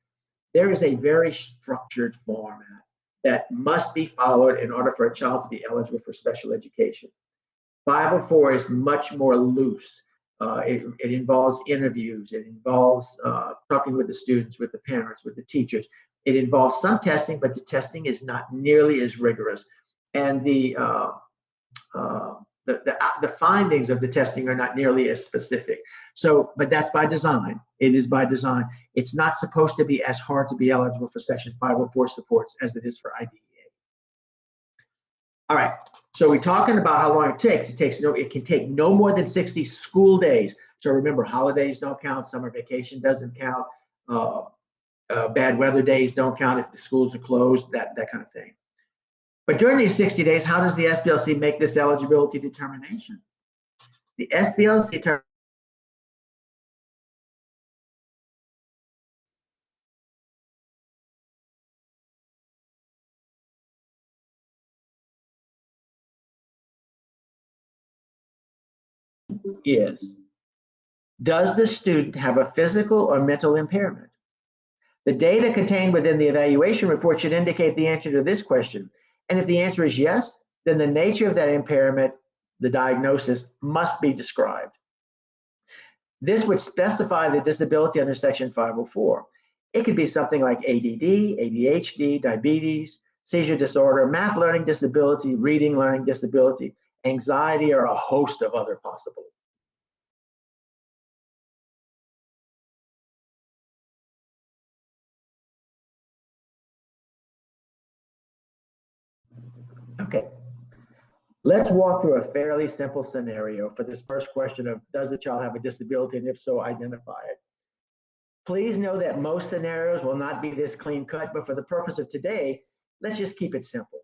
B: There is a very structured format that must be followed in order for a child to be eligible for special education. 504 is much more loose. It involves interviews. It involves talking with the students, with the parents, with the teachers. It involves some testing, but the testing is not nearly as rigorous. And the findings of the testing are not nearly as specific. So, but that's by design. It is by design. It's not supposed to be as hard to be eligible for Section 504 supports as it is for IDEA. All right. So we're talking about how long it takes. It can take no more than 60 school days. So remember, holidays don't count. Summer vacation doesn't count. Bad weather days don't count if the schools are closed. That kind of thing. But during these 60 days, how does the SBLC make this eligibility determination? The SBLC is, does the student have a physical or mental impairment? The data contained within the evaluation report should indicate the answer to this question. And if the answer is yes, then the nature of that impairment, the diagnosis, must be described. This would specify the disability under Section 504. It could be something like ADD, ADHD, diabetes, seizure disorder, math learning disability, reading learning disability, anxiety, or a host of other possible Okay, let's walk through a fairly simple scenario for this first question of, does the child have a disability, and if so, identify it. Please know that most scenarios will not be this clean cut, but for the purpose of today, let's just keep it simple.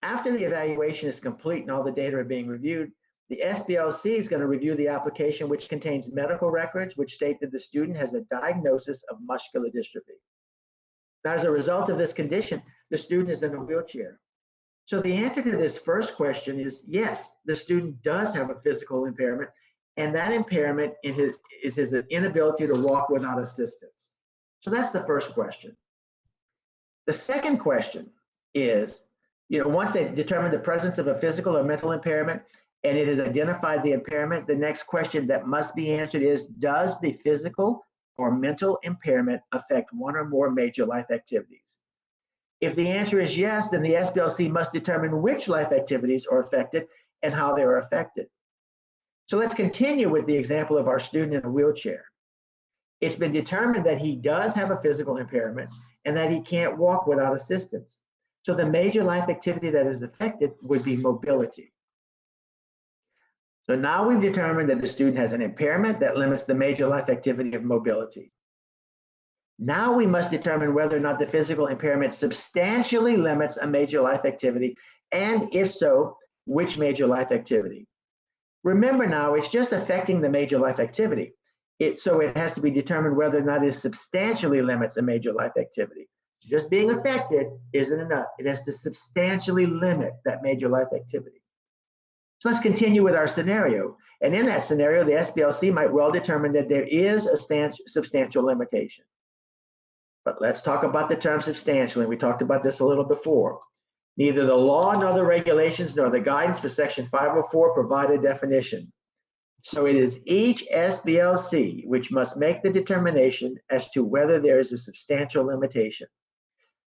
B: After the evaluation is complete and all the data are being reviewed, the SBLC is going to review the application, which contains medical records which state that the student has a diagnosis of muscular dystrophy. Now, as a result of this condition, the student is in a wheelchair. So the answer to this first question is yes, the student does have a physical impairment, and that impairment is his inability to walk without assistance. So that's the first question. The second question is, once they determine the presence of a physical or mental impairment and it has identified the impairment, the next question that must be answered is, does the physical or mental impairment affect one or more major life activities? If the answer is yes, then the SBLC must determine which life activities are affected and how they are affected. So let's continue with the example of our student in a wheelchair. It's been determined that he does have a physical impairment and that he can't walk without assistance. So the major life activity that is affected would be mobility. So now we've determined that the student has an impairment that limits the major life activity of mobility. Now we must determine whether or not the physical impairment substantially limits a major life activity, and if so, which major life activity. Remember now, it's just affecting the major life activity. So it has to be determined whether or not it substantially limits a major life activity. Just being affected isn't enough. It has to substantially limit that major life activity. So let's continue with our scenario. And in that scenario, the SBLC might well determine that there is a substantial limitation. But let's talk about the term substantially. We talked about this a little before. Neither the law nor the regulations nor the guidance for Section 504 provide a definition. So it is each SBLC which must make the determination as to whether there is a substantial limitation.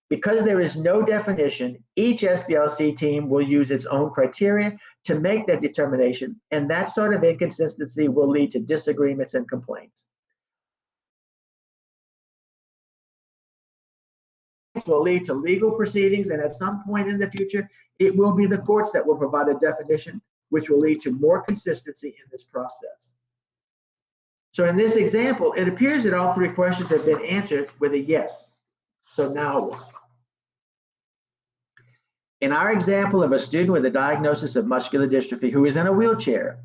B: Because there is no definition, each SBLC team will use its own criteria to make that determination, and that sort of inconsistency will lead to disagreements and complaints. Will lead to legal proceedings, and at some point in the future, it will be the courts that will provide a definition, which will lead to more consistency in this process. So in this example, it appears that all three questions have been answered with a yes. So now what? In our example of a student with a diagnosis of muscular dystrophy who is in a wheelchair,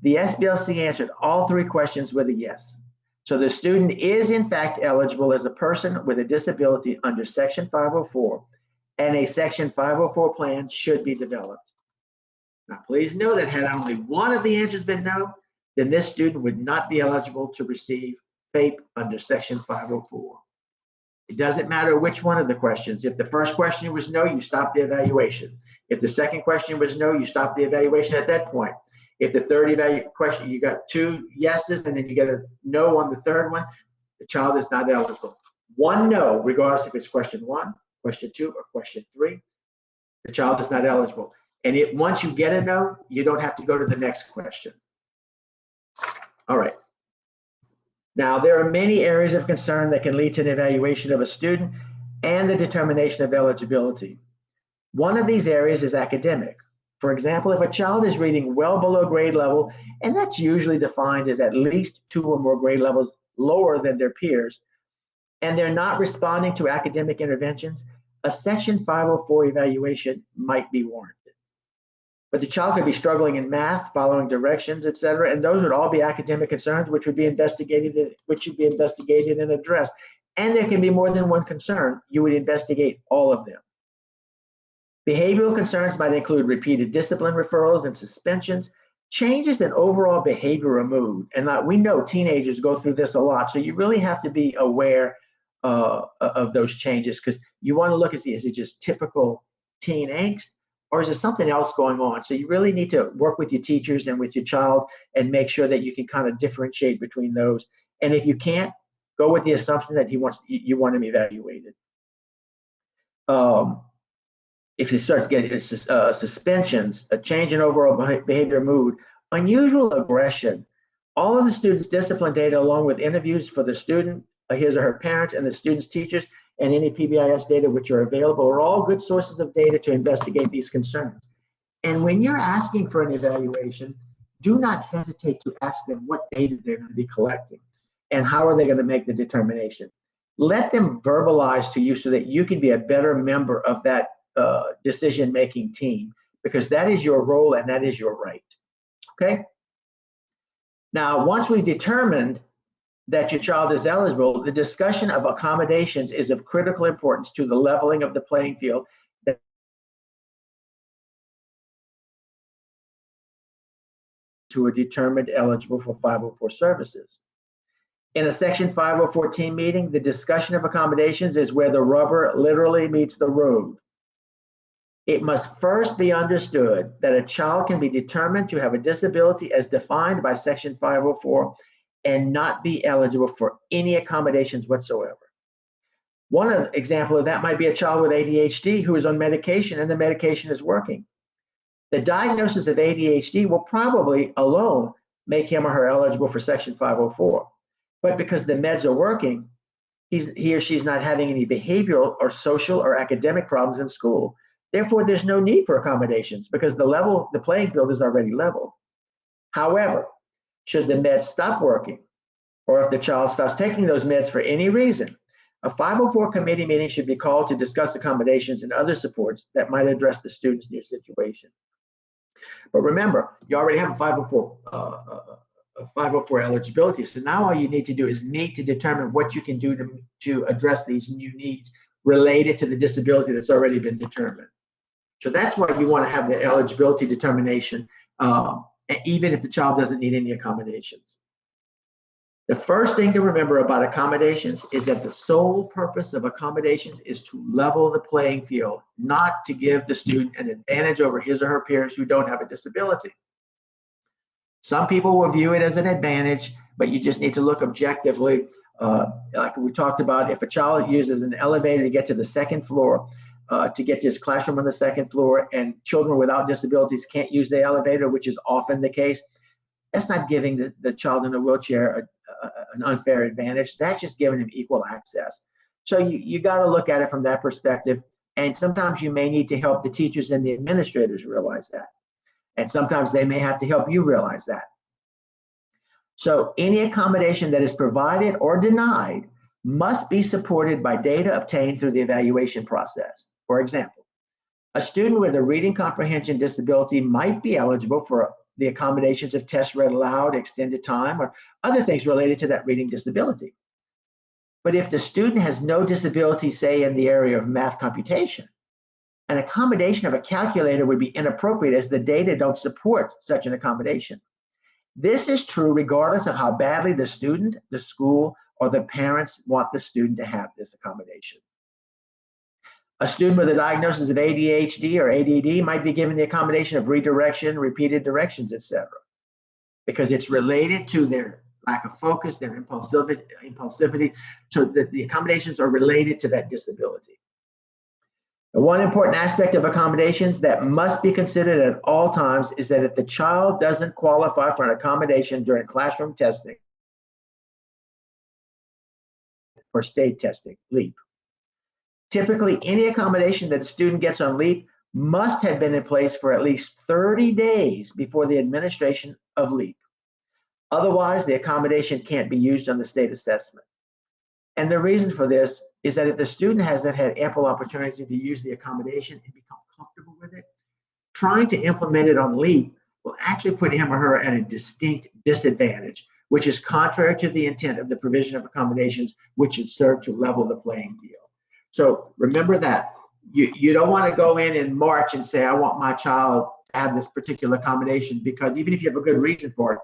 B: the SBLC answered all three questions with a yes. So the student is in fact eligible as a person with a disability under Section 504, and a Section 504 plan should be developed. Now, please know that had only one of the answers been no, then this student would not be eligible to receive FAPE under Section 504. It doesn't matter which one of the questions. If the first question was no, you stop the evaluation. If the second question was no, you stop the evaluation at that point. If the third question, you got two yeses and then you get a no on the third one, the child is not eligible. One no, regardless if it's question 1, question 2, or question 3, the child is not eligible. And once you get a no, you don't have to go to the next question. All right. Now, there are many areas of concern that can lead to an evaluation of a student and the determination of eligibility. One of these areas is academic. For example, if a child is reading well below grade level, and that's usually defined as at least 2 or more grade levels lower than their peers, and they're not responding to academic interventions, a Section 504 evaluation might be warranted. But the child could be struggling in math, following directions, etc., and those would all be academic concerns which should be investigated and addressed. And there can be more than one concern. You would investigate all of them. Behavioral concerns might include repeated discipline referrals and suspensions, changes in overall behavior or mood. And we know teenagers go through this a lot, so you really have to be aware of those changes, because you want to look and see, is it just typical teen angst, or is there something else going on? So you really need to work with your teachers and with your child and make sure that you can kind of differentiate between those. And if you can't, go with the assumption that you want him evaluated. If you start getting suspensions, a change in overall behavior, mood, unusual aggression, all of the student's discipline data along with interviews for the student, his or her parents, and the student's teachers and any PBIS data which are available are all good sources of data to investigate these concerns. And when you're asking for an evaluation, do not hesitate to ask them what data they're going to be collecting and how are they going to make the determination. Let them verbalize to you so that you can be a better member of that decision-making team, because that is your role and that is your right. Okay? Now, once we've determined that your child is eligible, the discussion of accommodations is of critical importance to the leveling of the playing field who are determined eligible for 504 services. In a Section 504 team meeting, the discussion of accommodations is where the rubber literally meets the road. It must first be understood that a child can be determined to have a disability as defined by Section 504 and not be eligible for any accommodations whatsoever. One example of that might be a child with ADHD who is on medication and the medication is working. The diagnosis of ADHD will probably alone make him or her eligible for Section 504. But because the meds are working, he or she's not having any behavioral or social or academic problems in school. Therefore, there's no need for accommodations because the playing field is already leveled. However, should the meds stop working, or if the child stops taking those meds for any reason, a 504 committee meeting should be called to discuss accommodations and other supports that might address the student's new situation. But remember, you already have a 504 eligibility. So now all you need to do is to determine what you can do to address these new needs related to the disability that's already been determined. So that's why you want to have the eligibility determination, even if the child doesn't need any accommodations. The first thing to remember about accommodations is that the sole purpose of accommodations is to level the playing field, not to give the student an advantage over his or her peers who don't have a disability. Some people will view it as an advantage, but you just need to look objectively. Like we talked about, if a child uses an elevator to get to the second floor, to get to his classroom on the second floor, and children without disabilities can't use the elevator, which is often the case, that's not giving the child in a wheelchair an unfair advantage. That's just giving him equal access. So you got to look at it from that perspective. And sometimes you may need to help the teachers and the administrators realize that. And sometimes they may have to help you realize that. So any accommodation that is provided or denied must be supported by data obtained through the evaluation process. For example, a student with a reading comprehension disability might be eligible for the accommodations of tests read aloud, extended time, or other things related to that reading disability. But if the student has no disability, say in the area of math computation, an accommodation of a calculator would be inappropriate as the data don't support such an accommodation. This is true regardless of how badly the student, the school, or the parents want the student to have this accommodation. A student with a diagnosis of ADHD or ADD might be given the accommodation of redirection, repeated directions, etc., because it's related to their lack of focus, their impulsivity, so that the accommodations are related to that disability. And one important aspect of accommodations that must be considered at all times is that if the child doesn't qualify for an accommodation during classroom testing or state testing, LEAP, typically any accommodation that the student gets on LEAP must have been in place for at least 30 days before the administration of LEAP. Otherwise, the accommodation can't be used on the state assessment. And the reason for this is that if the student hasn't had ample opportunity to use the accommodation and become comfortable with it, trying to implement it on LEAP will actually put him or her at a distinct disadvantage, which is contrary to the intent of the provision of accommodations, which should serve to level the playing field. So remember that. You don't want to go in March and say, I want my child to have this particular accommodation, because even if you have a good reason for it,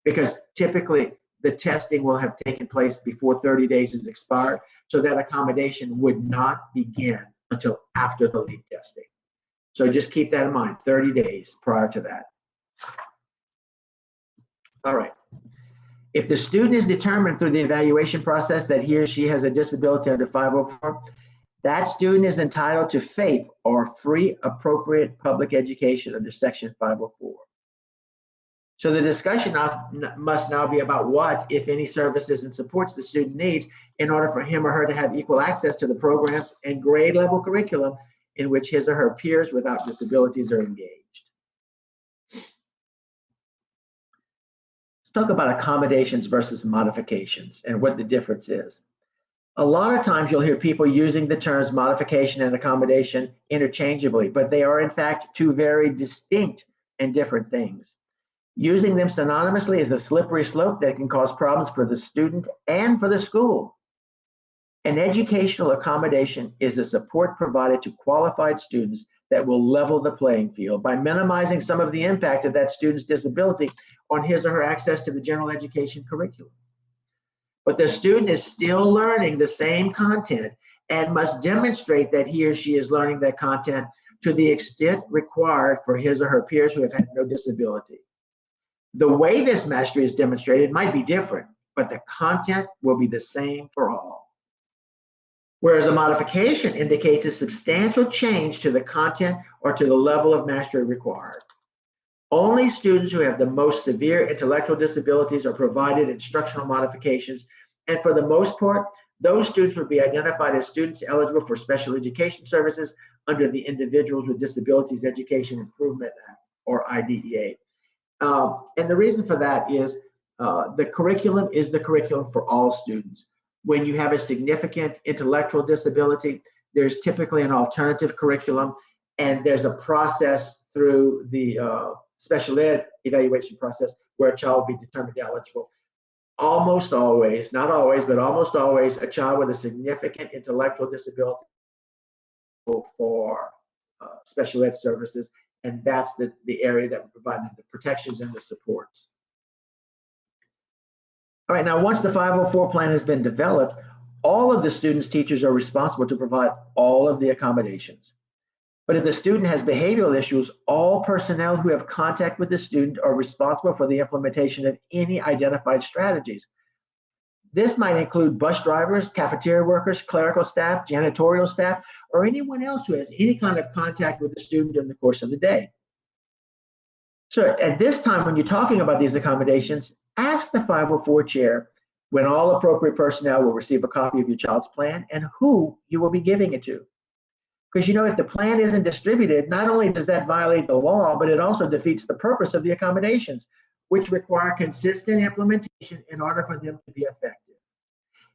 B: because typically the testing will have taken place before 30 days is expired, so that accommodation would not begin until after the LEAP testing. So just keep that in mind, 30 days prior to that. All right. If the student is determined through the evaluation process that he or she has a disability under 504, that student is entitled to FAPE, or free appropriate public education, under Section 504. So the discussion must now be about what, if any, services and supports the student needs in order for him or her to have equal access to the programs and grade level curriculum in which his or her peers without disabilities are engaged. Let's talk about accommodations versus modifications and what the difference is. A lot of times you'll hear people using the terms modification and accommodation interchangeably, but they are in fact two very distinct and different things. Using them synonymously is a slippery slope that can cause problems for the student and for the school. An educational accommodation is a support provided to qualified students that will level the playing field by minimizing some of the impact of that student's disability on his or her access to the general education curriculum. But the student is still learning the same content and must demonstrate that he or she is learning that content to the extent required for his or her peers who have had no disability. The way this mastery is demonstrated might be different, but the content will be the same for all. Whereas a modification indicates a substantial change to the content or to the level of mastery required. Only students who have the most severe intellectual disabilities are provided instructional modifications, and for the most part, those students would be identified as students eligible for special education services under the Individuals with Disabilities Education Improvement Act, or IDEA. And the reason for that is the curriculum is the curriculum for all students. When you have a significant intellectual disability, there's typically an alternative curriculum, and there's a process through the special ed evaluation process where a child will be determined eligible. Almost always, not always, but almost always, a child with a significant intellectual disability for special ed services, and that's the area that will provide them the protections and the supports. All right, now once the 504 plan has been developed, all of the students' teachers are responsible to provide all of the accommodations. But if the student has behavioral issues, all personnel who have contact with the student are responsible for the implementation of any identified strategies. This might include bus drivers, cafeteria workers, clerical staff, janitorial staff, or anyone else who has any kind of contact with the student during the course of the day. So at this time, when you're talking about these accommodations, ask the 504 chair when all appropriate personnel will receive a copy of your child's plan and who you will be giving it to. Because you know, if the plan isn't distributed, not only does that violate the law, but it also defeats the purpose of the accommodations, which require consistent implementation in order for them to be effective.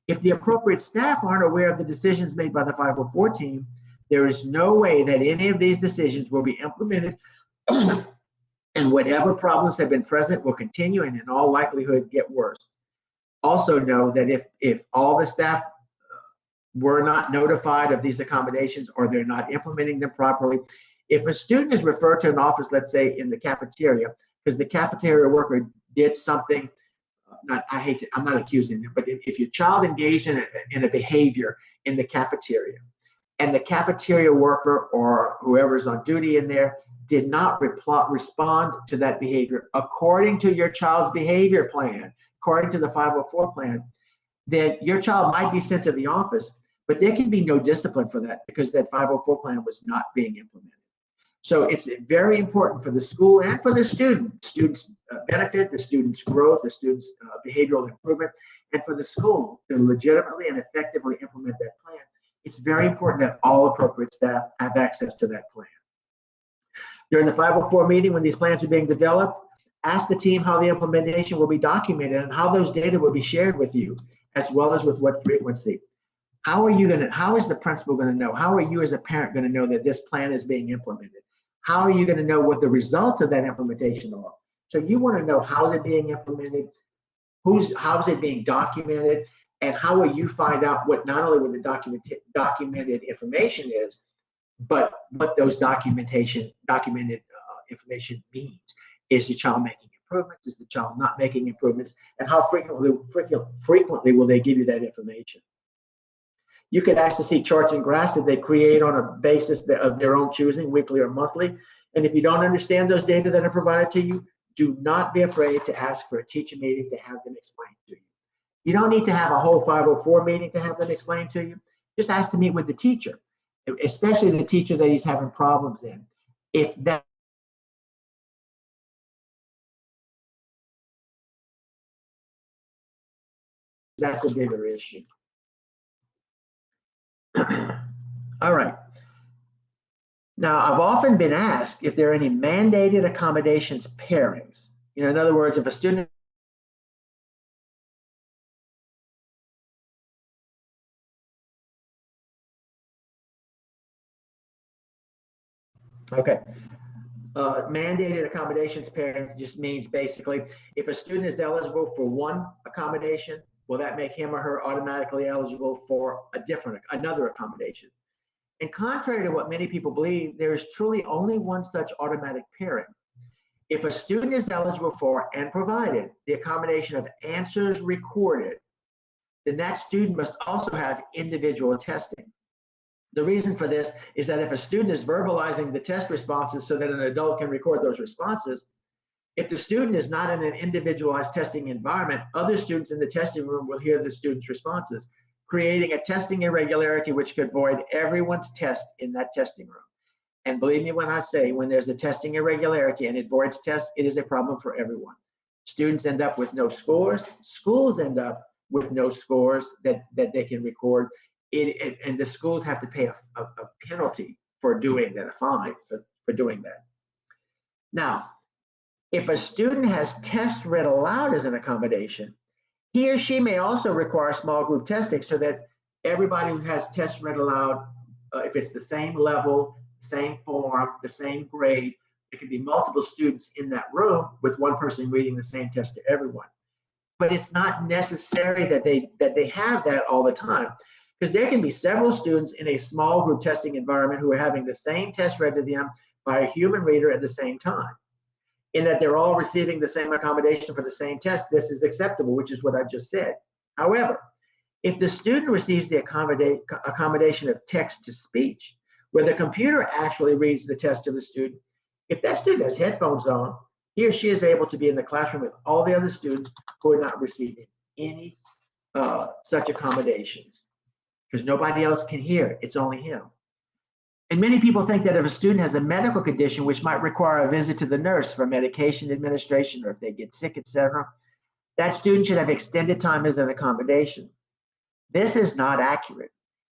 B: If the appropriate staff aren't aware of the decisions made by the 504 team, there is no way that any of these decisions will be implemented and whatever problems have been present will continue and in all likelihood get worse. Also know that if all the staff were not notified of these accommodations or they're not implementing them properly, if a student is referred to an office, let's say in the cafeteria, because the cafeteria worker did something, I'm not accusing them, but if your child engaged in a behavior in the cafeteria and the cafeteria worker or whoever's on duty in there did not respond to that behavior according to your child's behavior plan, according to the 504 plan, then your child might be sent to the office, but there can be no discipline for that because that 504 plan was not being implemented. So it's very important for the school and for the student. Students benefit, the students' growth, the students' behavioral improvement, and for the school to legitimately and effectively implement that plan. It's very important that all appropriate staff have access to that plan. During the 504 meeting, when these plans are being developed, ask the team how the implementation will be documented and how those data will be shared with you, as well as with what frequency. How is the principal going to know? How are you as a parent going to know that this plan is being implemented? How are you going to know what the results of that implementation are? So you want to know how is it being implemented, how is it being documented, and how will you find out what not only what the documented information is, but what those documented information means. Is the child making improvements? Is the child not making improvements? And how frequently will they give you that information? You could ask to see charts and graphs that they create on a basis of their own choosing, weekly or monthly. And if you don't understand those data that are provided to you, do not be afraid to ask for a teacher meeting to have them explained to you. You don't need to have a whole 504 meeting to have them explained to you. Just ask to meet with the teacher, especially the teacher that he's having problems in. If that that's a bigger issue. All right. Now, I've often been asked if there are any mandated accommodations pairings. In other words, if a student mandated accommodations pairing just means basically if a student is eligible for one accommodation, will that make him or her automatically eligible for another accommodation? And contrary to what many people believe, there is truly only one such automatic pairing. If a student is eligible for and provided the accommodation of answers recorded, then that student must also have individual testing. The reason for this is that if a student is verbalizing the test responses so that an adult can record those responses, if the student is not in an individualized testing environment, other students in the testing room will hear the student's responses, creating a testing irregularity which could void everyone's test in that testing room. And believe me when I say, when there's a testing irregularity and it voids tests, it is a problem for everyone. Students end up with no scores. Schools end up with no scores that they can record. And the schools have to pay a penalty for doing that, a fine for doing that. Now, if a student has tests read aloud as an accommodation, he or she may also require small group testing so that everybody who has tests read aloud, if it's the same level, same form, the same grade, it can be multiple students in that room with one person reading the same test to everyone. But it's not necessary that they have that all the time, because there can be several students in a small group testing environment who are having the same test read to them by a human reader at the same time. In that they're all receiving the same accommodation for the same test, this is acceptable, which is what I just said. However, if the student receives the accommodation of text to speech, where the computer actually reads the test to the student, if that student has headphones on, he or she is able to be in the classroom with all the other students who are not receiving any such accommodations, because nobody else can hear it. It's only him. And many people think that if a student has a medical condition which might require a visit to the nurse for medication administration, or if they get sick, etc., that student should have extended time as an accommodation. This is not accurate.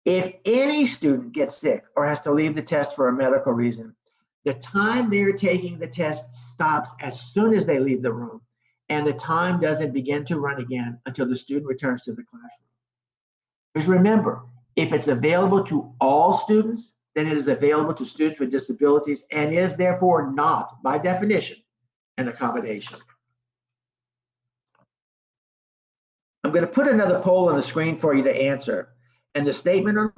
B: If any student gets sick or has to leave the test for a medical reason, the time they're taking the test stops as soon as they leave the room, and the time doesn't begin to run again until the student returns to the classroom. Because remember, if it's available to all students, then it is available to students with disabilities and is therefore not, by definition, an accommodation. I'm going to put another poll on the screen for you to answer. And the statement on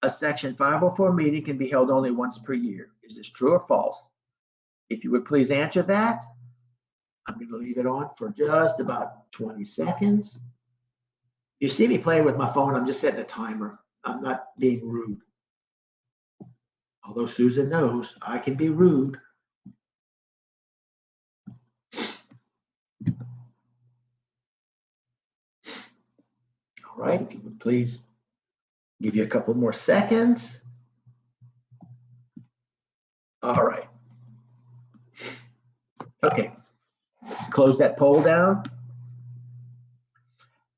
B: a Section 504 meeting can be held only once per year. Is this true or false? If you would please answer that. I'm going to leave it on for just about 20 seconds. You see me playing with my phone, I'm just setting a timer. I'm not being rude. Although Susan knows I can be rude. All right, if you would please give you a couple more seconds. All right. Okay, let's close that poll down.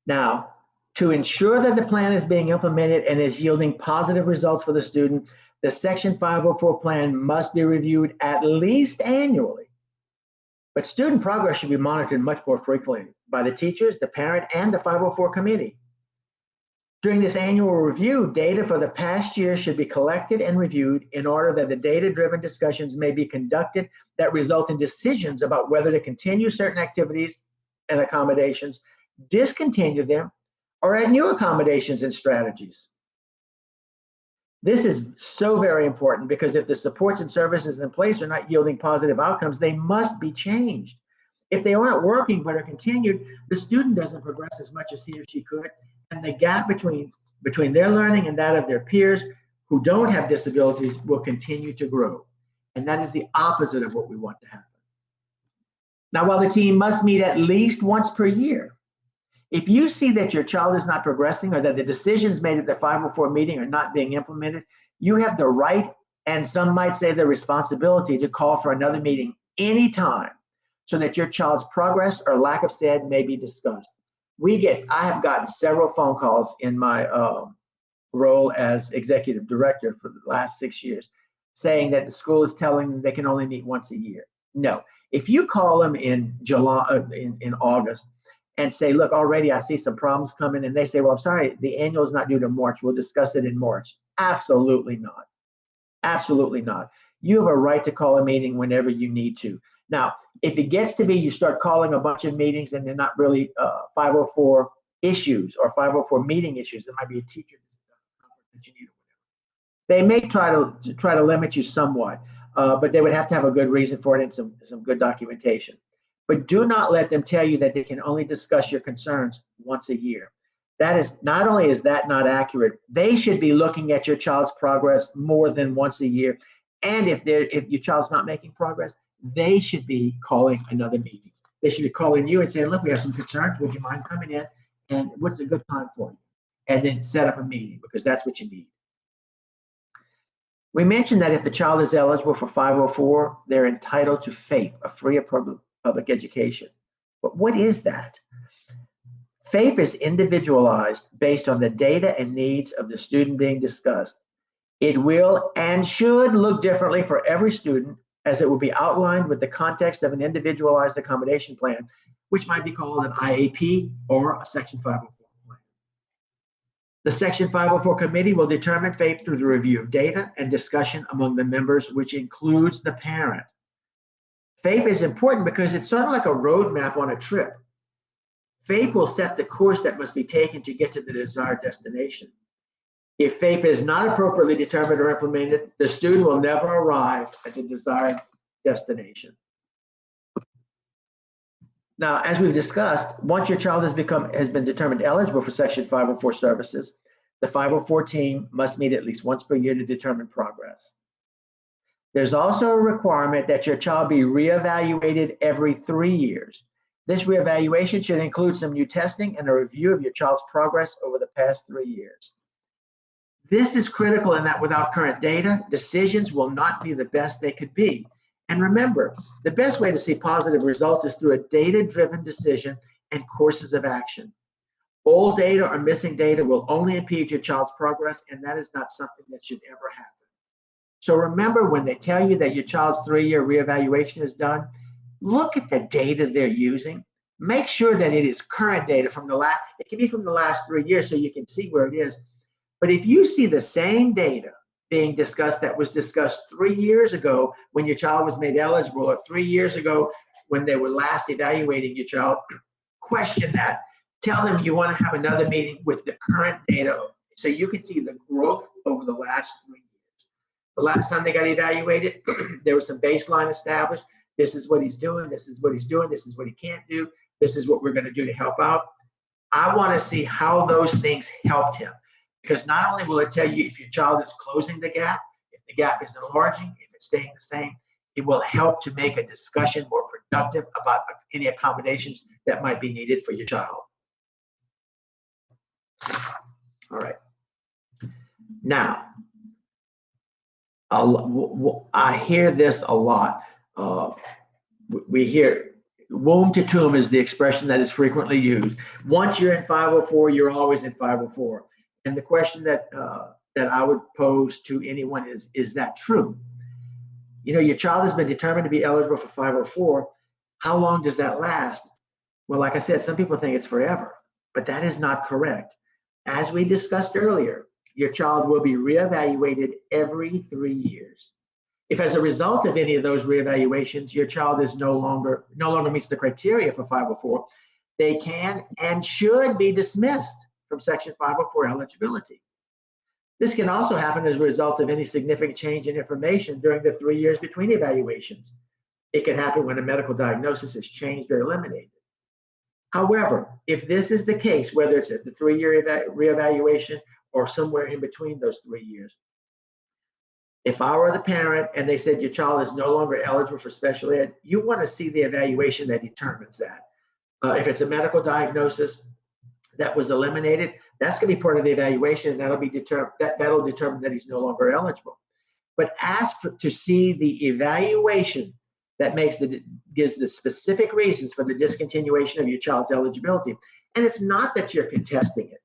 B: Now, to ensure that the plan is being implemented and is yielding positive results for the student, the Section 504 plan must be reviewed at least annually. But student progress should be monitored much more frequently by the teachers, the parent, and the 504 committee. During this annual review, data for the past year should be collected and reviewed in order that the data-driven discussions may be conducted that result in decisions about whether to continue certain activities and accommodations, discontinue them, or add new accommodations and strategies. This is so very important because if the supports and services in place are not yielding positive outcomes, they must be changed. If they aren't working but are continued, the student doesn't progress as much as he or she could, and the gap between their learning and that of their peers who don't have disabilities will continue to grow. And that is the opposite of what we want to happen. Now, while the team must meet at least once per year, if you see that your child is not progressing or that the decisions made at the 504 meeting are not being implemented, you have the right, and some might say the responsibility, to call for another meeting anytime so that your child's progress or lack of said may be discussed. I have gotten several phone calls in my role as executive director for the last 6 years saying that the school is telling them they can only meet once a year. No, if you call them in in August and say, look, already I see some problems coming, and they say, well, I'm sorry, the annual is not due to March. We'll discuss it in March. Absolutely not. Absolutely not. You have a right to call a meeting whenever you need to. Now, if it gets to be you start calling a bunch of meetings and they're not really 504 issues or 504 meeting issues, there might be a teacher that you need. They may try to limit you somewhat, but they would have to have a good reason for it and some good documentation. But do not let them tell you that they can only discuss your concerns once a year. That is, not only is that not accurate, they should be looking at your child's progress more than once a year. And if your child's not making progress, they should be calling another meeting. They should be calling you and saying, look, we have some concerns. Would you mind coming in? And what's a good time for you? And then set up a meeting, because that's what you need. We mentioned that if the child is eligible for 504, they're entitled to FAPE, a free public education. But what is that? FAPE is individualized based on the data and needs of the student being discussed. It will and should look differently for every student, as it will be outlined with the context of an individualized accommodation plan, which might be called an IAP or a Section 504 plan. The Section 504 committee will determine FAPE through the review of data and discussion among the members, which includes the parent. FAPE is important because it's sort of like a roadmap on a trip. FAPE will set the course that must be taken to get to the desired destination. If FAPE is not appropriately determined or implemented, the student will never arrive at the desired destination. Now, as we've discussed, once your child has been determined eligible for Section 504 services, the 504 team must meet at least once per year to determine progress. There's also a requirement that your child be reevaluated every 3 years. This reevaluation should include some new testing and a review of your child's progress over the past 3 years. This is critical in that without current data, decisions will not be the best they could be. And remember, the best way to see positive results is through a data-driven decision and courses of action. Old data or missing data will only impede your child's progress, and that is not something that should ever happen. So remember, when they tell you that your child's 3-year reevaluation is done, look at the data they're using. Make sure that it is current data from it can be from the last 3 years so you can see where it is. But if you see the same data being discussed that was discussed 3 years ago when your child was made eligible, or 3 years ago when they were last evaluating your child, question that. Tell them you want to have another meeting with the current data so you can see the growth over the last 3 years. The last time they got evaluated, there was some baseline established. This is what he's doing. This is what he's doing. This is what he can't do. This is what we're going to do to help out. I want to see how those things helped him. Because not only will it tell you if your child is closing the gap, if the gap is enlarging, if it's staying the same, it will help to make a discussion more productive about any accommodations that might be needed for your child. All right. Now, I hear this a lot. We hear womb to tomb is the expression that is frequently used. Once you're in 504, you're always in 504. And the question that I would pose to anyone is that true? You know, your child has been determined to be eligible for 504. How long does that last? Well, like I said, some people think it's forever, but that is not correct. As we discussed earlier, your child will be reevaluated every 3 years. If as a result of any of those reevaluations, your child is no longer meets the criteria for 504, they can and should be dismissed from Section 504 eligibility. This can also happen as a result of any significant change in information during the 3 years between evaluations. It can happen when a medical diagnosis is changed or eliminated. However, if this is the case, whether it's at the 3-year reevaluation or somewhere in between those 3 years, if I were the parent and they said your child is no longer eligible for special ed, you want to see the evaluation that determines that. If it's a medical diagnosis that was eliminated, that's going to be part of the evaluation, and that'll determine that he's no longer eligible. But ask to see the evaluation that gives the specific reasons for the discontinuation of your child's eligibility. And it's not that you're contesting it.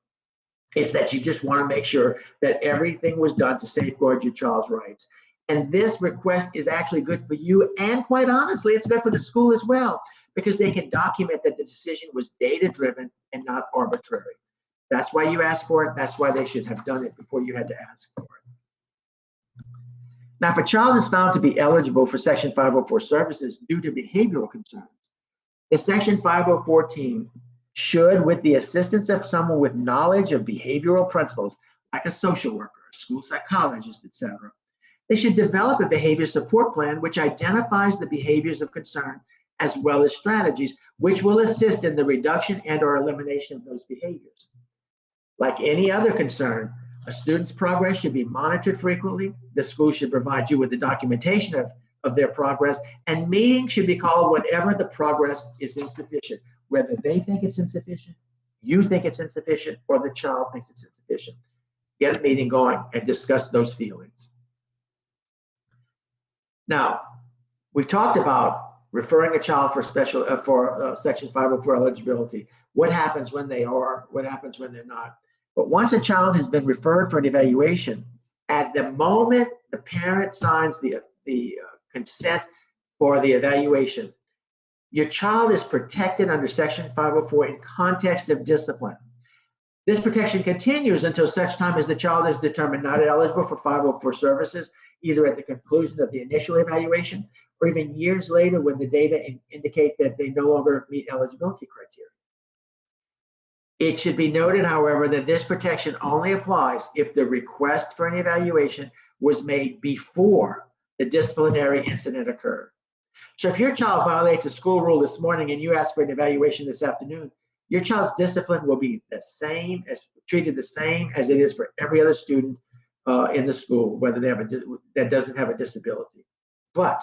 B: It's that you just want to make sure that everything was done to safeguard your child's rights. And this request is actually good for you, and quite honestly, it's good for the school as well, because they can document that the decision was data-driven and not arbitrary. That's why you asked for it. That's why they should have done it before you had to ask for it. Now, if a child is found to be eligible for Section 504 services due to behavioral concerns, the Section 504 team should, with the assistance of someone with knowledge of behavioral principles, like a social worker, a school psychologist, etc., they should develop a behavior support plan which identifies the behaviors of concern as well as strategies which will assist in the reduction and/or elimination of those behaviors. Like any other concern, a student's progress should be monitored frequently. The school should provide you with the documentation of their progress, and meetings should be called whenever the progress is insufficient, whether they think it's insufficient, you think it's insufficient, or the child thinks it's insufficient. Get a meeting going and discuss those feelings. Now, we talked about referring a child for Section 504 eligibility. What happens when they are? What happens when they're not? But once a child has been referred for an evaluation, at the moment the parent signs the consent for the evaluation, your child is protected under Section 504 in context of discipline. This protection continues until such time as the child is determined not eligible for 504 services, either at the conclusion of the initial evaluation or even years later when the data indicate that they no longer meet eligibility criteria. It should be noted, however, that this protection only applies if the request for an evaluation was made before the disciplinary incident occurred. So if your child violates a school rule this morning and you ask for an evaluation this afternoon, your child's discipline will be treated the same as it is for every other student in the school, whether they have that doesn't have a disability. But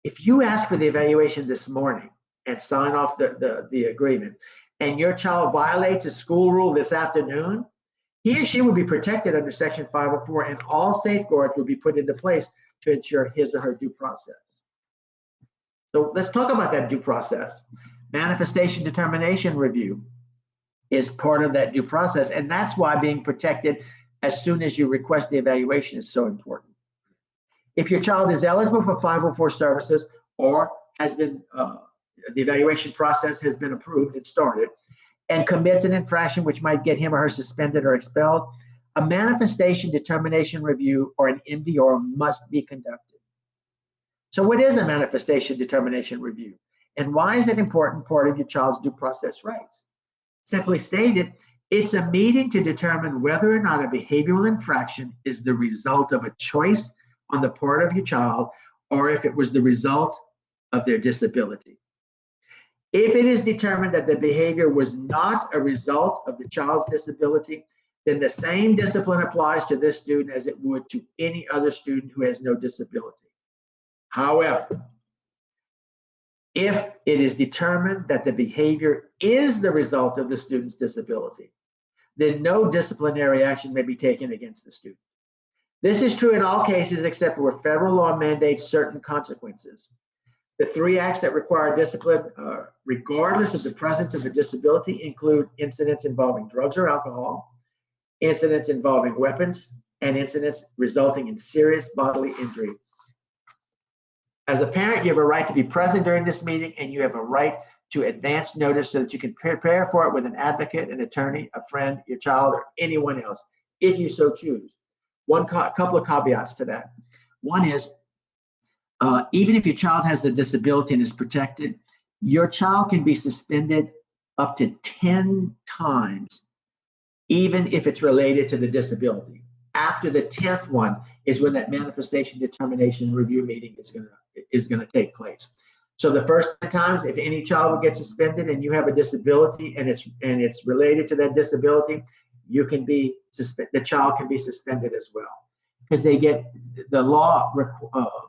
B: if you ask for the evaluation this morning and sign off the agreement, and your child violates a school rule this afternoon, he or she will be protected under Section 504, and all safeguards will be put into place to ensure his or her due process. So let's talk about that due process. Manifestation determination review is part of that due process, and that's why being protected as soon as you request the evaluation is so important. If your child is eligible for 504 services or has been the evaluation process has been approved and started, and commits an infraction which might get him or her suspended or expelled, a manifestation determination review or an MDR must be conducted. So what is a manifestation determination review? And why is it an important part of your child's due process rights? Simply stated, it's a meeting to determine whether or not a behavioral infraction is the result of a choice on the part of your child, or if it was the result of their disability. If it is determined that the behavior was not a result of the child's disability, then the same discipline applies to this student as it would to any other student who has no disability. However, if it is determined that the behavior is the result of the student's disability, then no disciplinary action may be taken against the student. This is true in all cases except where federal law mandates certain consequences. The 3 acts that require discipline, regardless of the presence of a disability, include incidents involving drugs or alcohol, incidents involving weapons, and incidents resulting in serious bodily injury. As a parent, you have a right to be present during this meeting, and you have a right to advance notice so that you can prepare for it with an advocate, an attorney, a friend, your child, or anyone else, if you so choose. Couple of caveats to that. One is, even if your child has a disability and is protected, your child can be suspended up to 10 times, even if it's related to the disability. After the 10th one is when that manifestation determination review meeting is gonna take place. So the first 10 times, if any child will get suspended and you have a disability and it's related to that disability, you can be the child can be suspended as well, because the law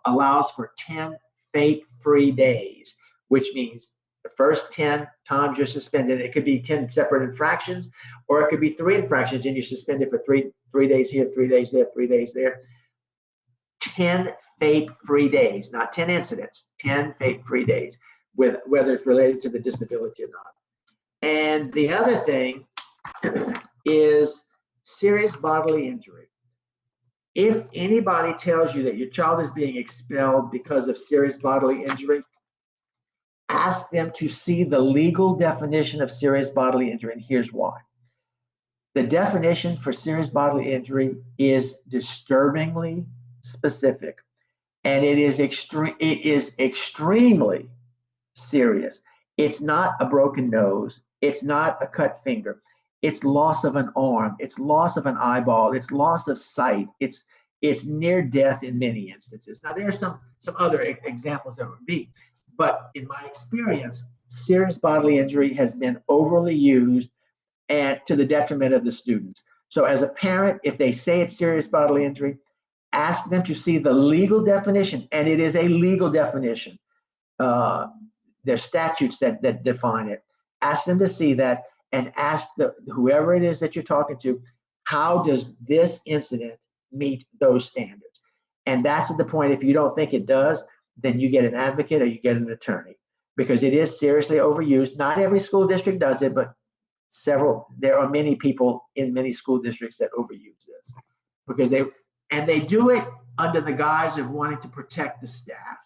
B: allows for 10 FAPE-free days, which means the first 10 times you're suspended, it could be 10 separate infractions, or it could be 3 infractions and you're suspended for three days here, 3 days there, 3 days there. 10 FAPE-free days, not 10 incidents, 10 FAPE-free days, whether it's related to the disability or not. And the other thing is serious bodily injury. If anybody tells you that your child is being expelled because of serious bodily injury, ask them to see the legal definition of serious bodily injury, and here's why. The definition for serious bodily injury is disturbingly specific, and it is extremely serious. It's not a broken nose, it's not a cut finger, it's loss of an arm, it's loss of an eyeball, it's loss of sight, it's near death in many instances. Now there are some other examples that would be, but in my experience, serious bodily injury has been overly used and to the detriment of the students. So as a parent, if they say it's serious bodily injury, ask them to see the legal definition, and it is a legal definition. There's statutes that define it. Ask them to see that, and ask whoever it is that you're talking to, how does this incident meet those standards? And that's at the point, if you don't think it does, then you get an advocate or you get an attorney, because it is seriously overused. Not every school district does it, but there are many people in many school districts that overuse this, because they do it under the guise of wanting to protect the staff.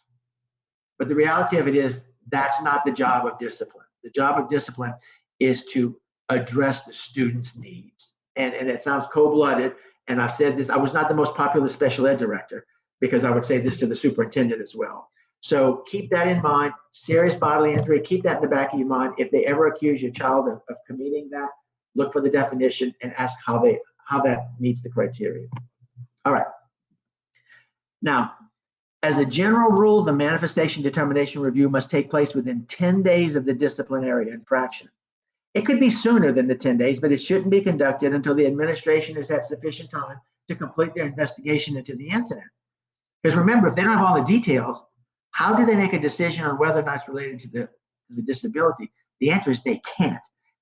B: But the reality of it is, that's not the job of discipline. The job of discipline is to address the student's needs. And it sounds cold-blooded, and I've said this, I was not the most popular special ed director, because I would say this to the superintendent as well. So keep that in mind. Serious bodily injury, keep that in the back of your mind. If they ever accuse your child of committing that, look for the definition and ask how that meets the criteria. All right. Now, as a general rule, the manifestation determination review must take place within 10 days of the disciplinary infraction. It could be sooner than the 10 days, but it shouldn't be conducted until the administration has had sufficient time to complete their investigation into the incident. Because remember, if they don't have all the details, how do they make a decision on whether or not it's related to the disability? The answer is they can't.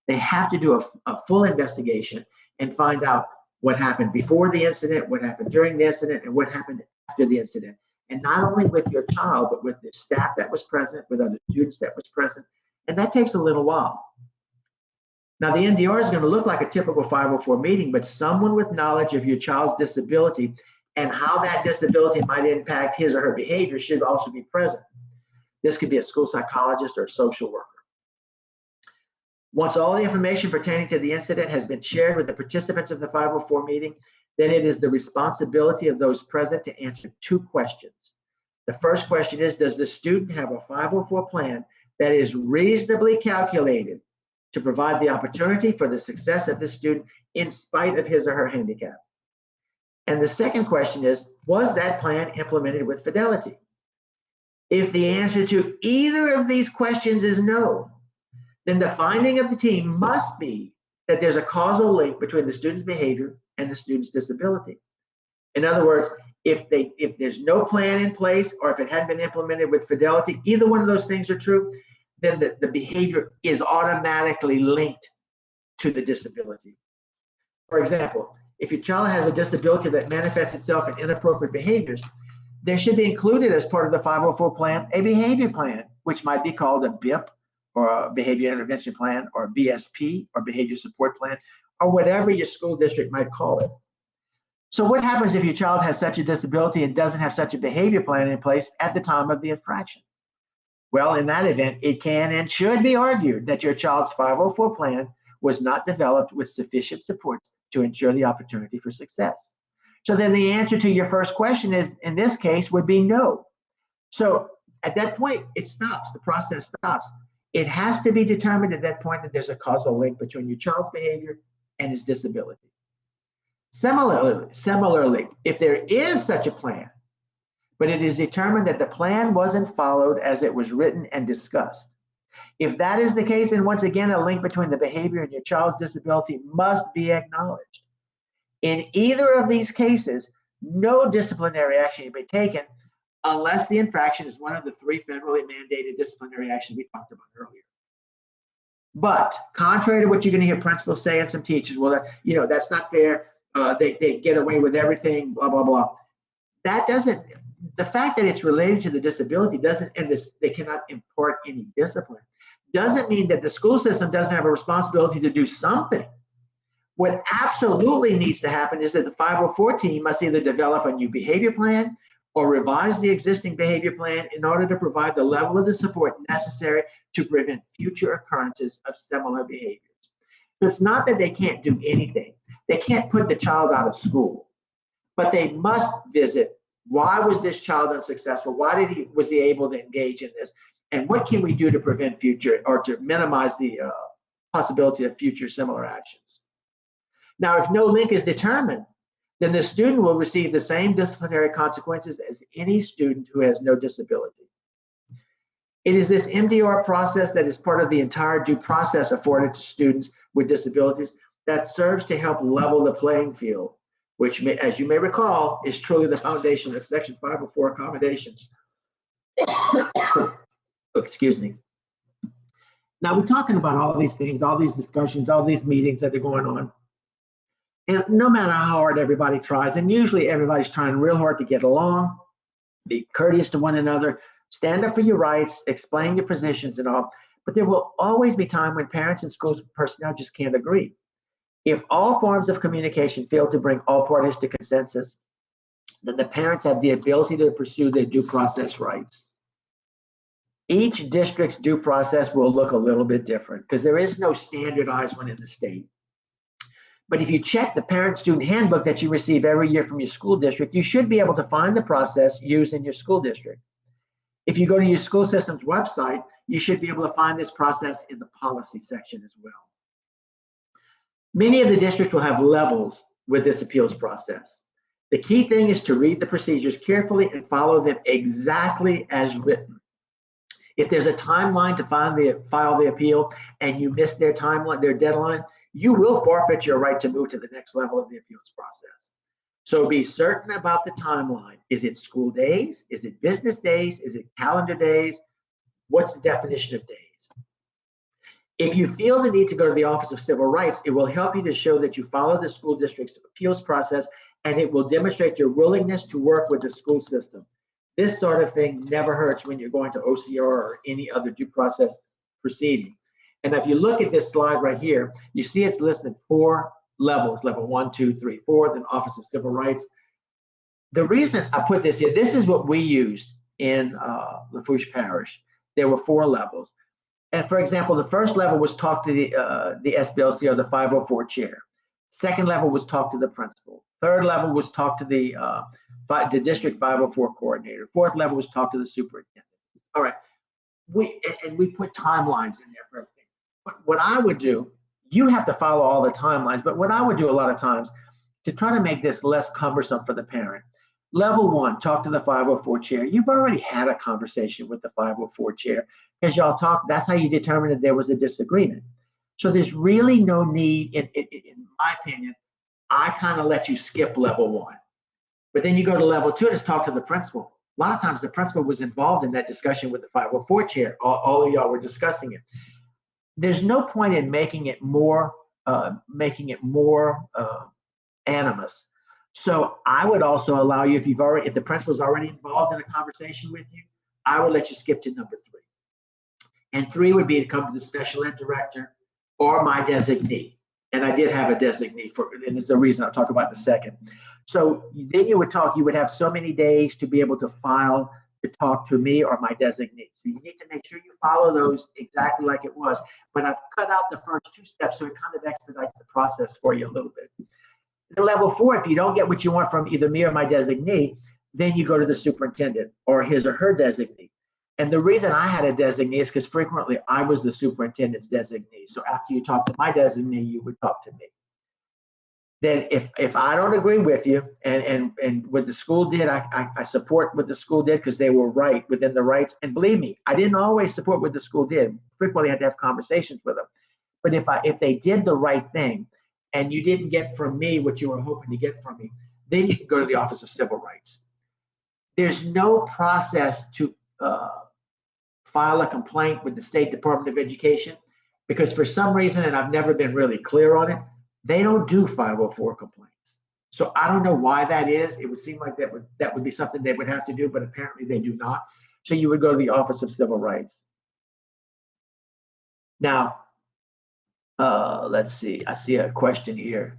B: They have to do a full investigation and find out what happened before the incident, what happened during the incident, and what happened after the incident. And not only with your child, but with the staff that was present, with other students that was present. And that takes a little while. Now, the NDR is going to look like a typical 504 meeting, but someone with knowledge of your child's disability and how that disability might impact his or her behavior should also be present. This could be a school psychologist or a social worker. Once all the information pertaining to the incident has been shared with the participants of the 504 meeting, then it is the responsibility of those present to answer two questions. The first question is, does the student have a 504 plan that is reasonably calculated to provide the opportunity for the success of the student in spite of his or her handicap? And the second question is, was that plan implemented with fidelity? If the answer to either of these questions is no, then the finding of the team must be that there's a causal link between the student's behavior and the student's disability. In other words, if there's no plan in place, or if it hadn't been implemented with fidelity, either one of those things are true, then the behavior is automatically linked to the disability. For example, if your child has a disability that manifests itself in inappropriate behaviors, there should be included as part of the 504 plan a behavior plan, which might be called a BIP, or a behavior intervention plan, or a BSP, or behavior support plan, or whatever your school district might call it. So what happens if your child has such a disability and doesn't have such a behavior plan in place at the time of the infraction? Well, in that event, it can and should be argued that your child's 504 plan was not developed with sufficient support to ensure the opportunity for success. So then the answer to your first question is, in this case, would be no. So at that point, it stops, the process stops. It has to be determined at that point that there's a causal link between your child's behavior and his disability. Similarly, if there is such a plan, but it is determined that the plan wasn't followed as it was written and discussed, if that is the case, then once again, a link between the behavior and your child's disability must be acknowledged. In either of these cases, no disciplinary action can be taken unless the infraction is one of the 3 federally mandated disciplinary actions we talked about earlier. But contrary to what you're going to hear principals say and some teachers, well, that's not fair. They get away with everything, blah, blah, blah. That doesn't, the fact that it's related to the disability doesn't, and they cannot impart any discipline, doesn't mean that the school system doesn't have a responsibility to do something. What absolutely needs to happen is that the 504 team must either develop a new behavior plan or revise the existing behavior plan in order to provide the level of the support necessary to prevent future occurrences of similar behaviors. So it's not that they can't do anything. They can't put the child out of school, but they must visit, why was this child unsuccessful? Why was he able to engage in this? And what can we do to prevent future or to minimize the possibility of future similar actions? Now, if no link is determined, then the student will receive the same disciplinary consequences as any student who has no disability. It is this MDR process that is part of the entire due process afforded to students with disabilities that serves to help level the playing field, which, as you may recall, is truly the foundation of Section 504 accommodations. Excuse me. Now, we're talking about all these things, all these discussions, all these meetings that are going on. And no matter how hard everybody tries, and usually everybody's trying real hard to get along, be courteous to one another, stand up for your rights, explain your positions and all, but there will always be time when parents and school personnel just can't agree. If all forms of communication fail to bring all parties to consensus, then the parents have the ability to pursue their due process rights. Each district's due process will look a little bit different because there is no standardized one in the state. But if you check the parent-student handbook that you receive every year from your school district, you should be able to find the process used in your school district. If you go to your school system's website, you should be able to find this process in the policy section as well. Many of the districts will have levels with this appeals process. The key thing is to read the procedures carefully and follow them exactly as written. If there's a timeline to file the appeal and you miss their timeline, their deadline, you will forfeit your right to move to the next level of the appeals process. So be certain about the timeline. Is it school days? Is it business days? Is it calendar days? What's the definition of days? If you feel the need to go to the Office of Civil Rights, it will help you to show that you follow the school district's appeals process, and it will demonstrate your willingness to work with the school system. This sort of thing never hurts when you're going to OCR or any other due process proceeding. And if you look at this slide right here, you see it's listed 4 levels, level 1, 2, 3, 4, then Office of Civil Rights. The reason I put this here, this is what we used in Lafourche Parish. There were 4 levels. And for example, the first level was talk to the SBLC or the 504 chair. Second level was talk to the principal. Third level was talk to the district 504 coordinator. Fourth level was talk to the superintendent. All right, we put timelines in there for everything. But what I would do, you have to follow all the timelines, but what I would do a lot of times to try to make this less cumbersome for the parent, level 1, talk to the 504 chair. You've already had a conversation with the 504 chair because y'all talked, that's how you determined that there was a disagreement. So there's really no need, in my opinion, I kind of let you skip level 1. But then you go to level 2 and it's talk to the principal. A lot of times the principal was involved in that discussion with the 504 chair. All of y'all were discussing it. There's no point in making it more animus. So I would also allow you, if the principal's already involved in a conversation with you, I would let you skip to number 3. And 3 would be to come to the special ed director or my designee. And I did have a designee and it's the reason I'll talk about in a second. So then you would have so many days to be able to file to talk to me or my designee. So you need to make sure you follow those exactly like it was. But I've cut out the first 2 steps, so it kind of expedites the process for you a little bit. The level 4, if you don't get what you want from either me or my designee, then you go to the superintendent or his or her designee. And the reason I had a designee is because frequently I was the superintendent's designee. So after you talk to my designee, you would talk to me. Then if I don't agree with you and what the school did, I support what the school did because they were right within the rights. And believe me, I didn't always support what the school did. Frequently I had to have conversations with them. But if they did the right thing and you didn't get from me what you were hoping to get from me, then you can go to the Office of Civil Rights. There's no process to file a complaint with the State Department of Education because for some reason, and I've never been really clear on it, they don't do 504 complaints. So I don't know why that is. It would seem like that would be something they would have to do, but apparently they do not. So you would go to the Office of Civil Rights. Now, let's see. I see a question here.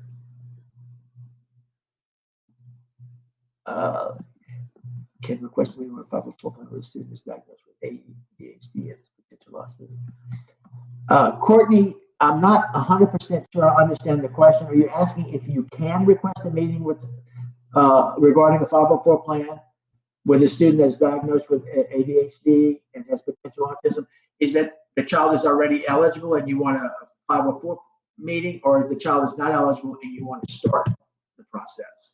B: Can request a meeting with 504 plan with a student is diagnosed with ADHD and potential loss. Courtney, I'm not 100% sure I understand the question. Are you asking if you can request a meeting with regarding a 504 plan with a student that is diagnosed with ADHD and has potential autism? Is that the child is already eligible and you want a 504 meeting, or the child is not eligible and you want to start the process?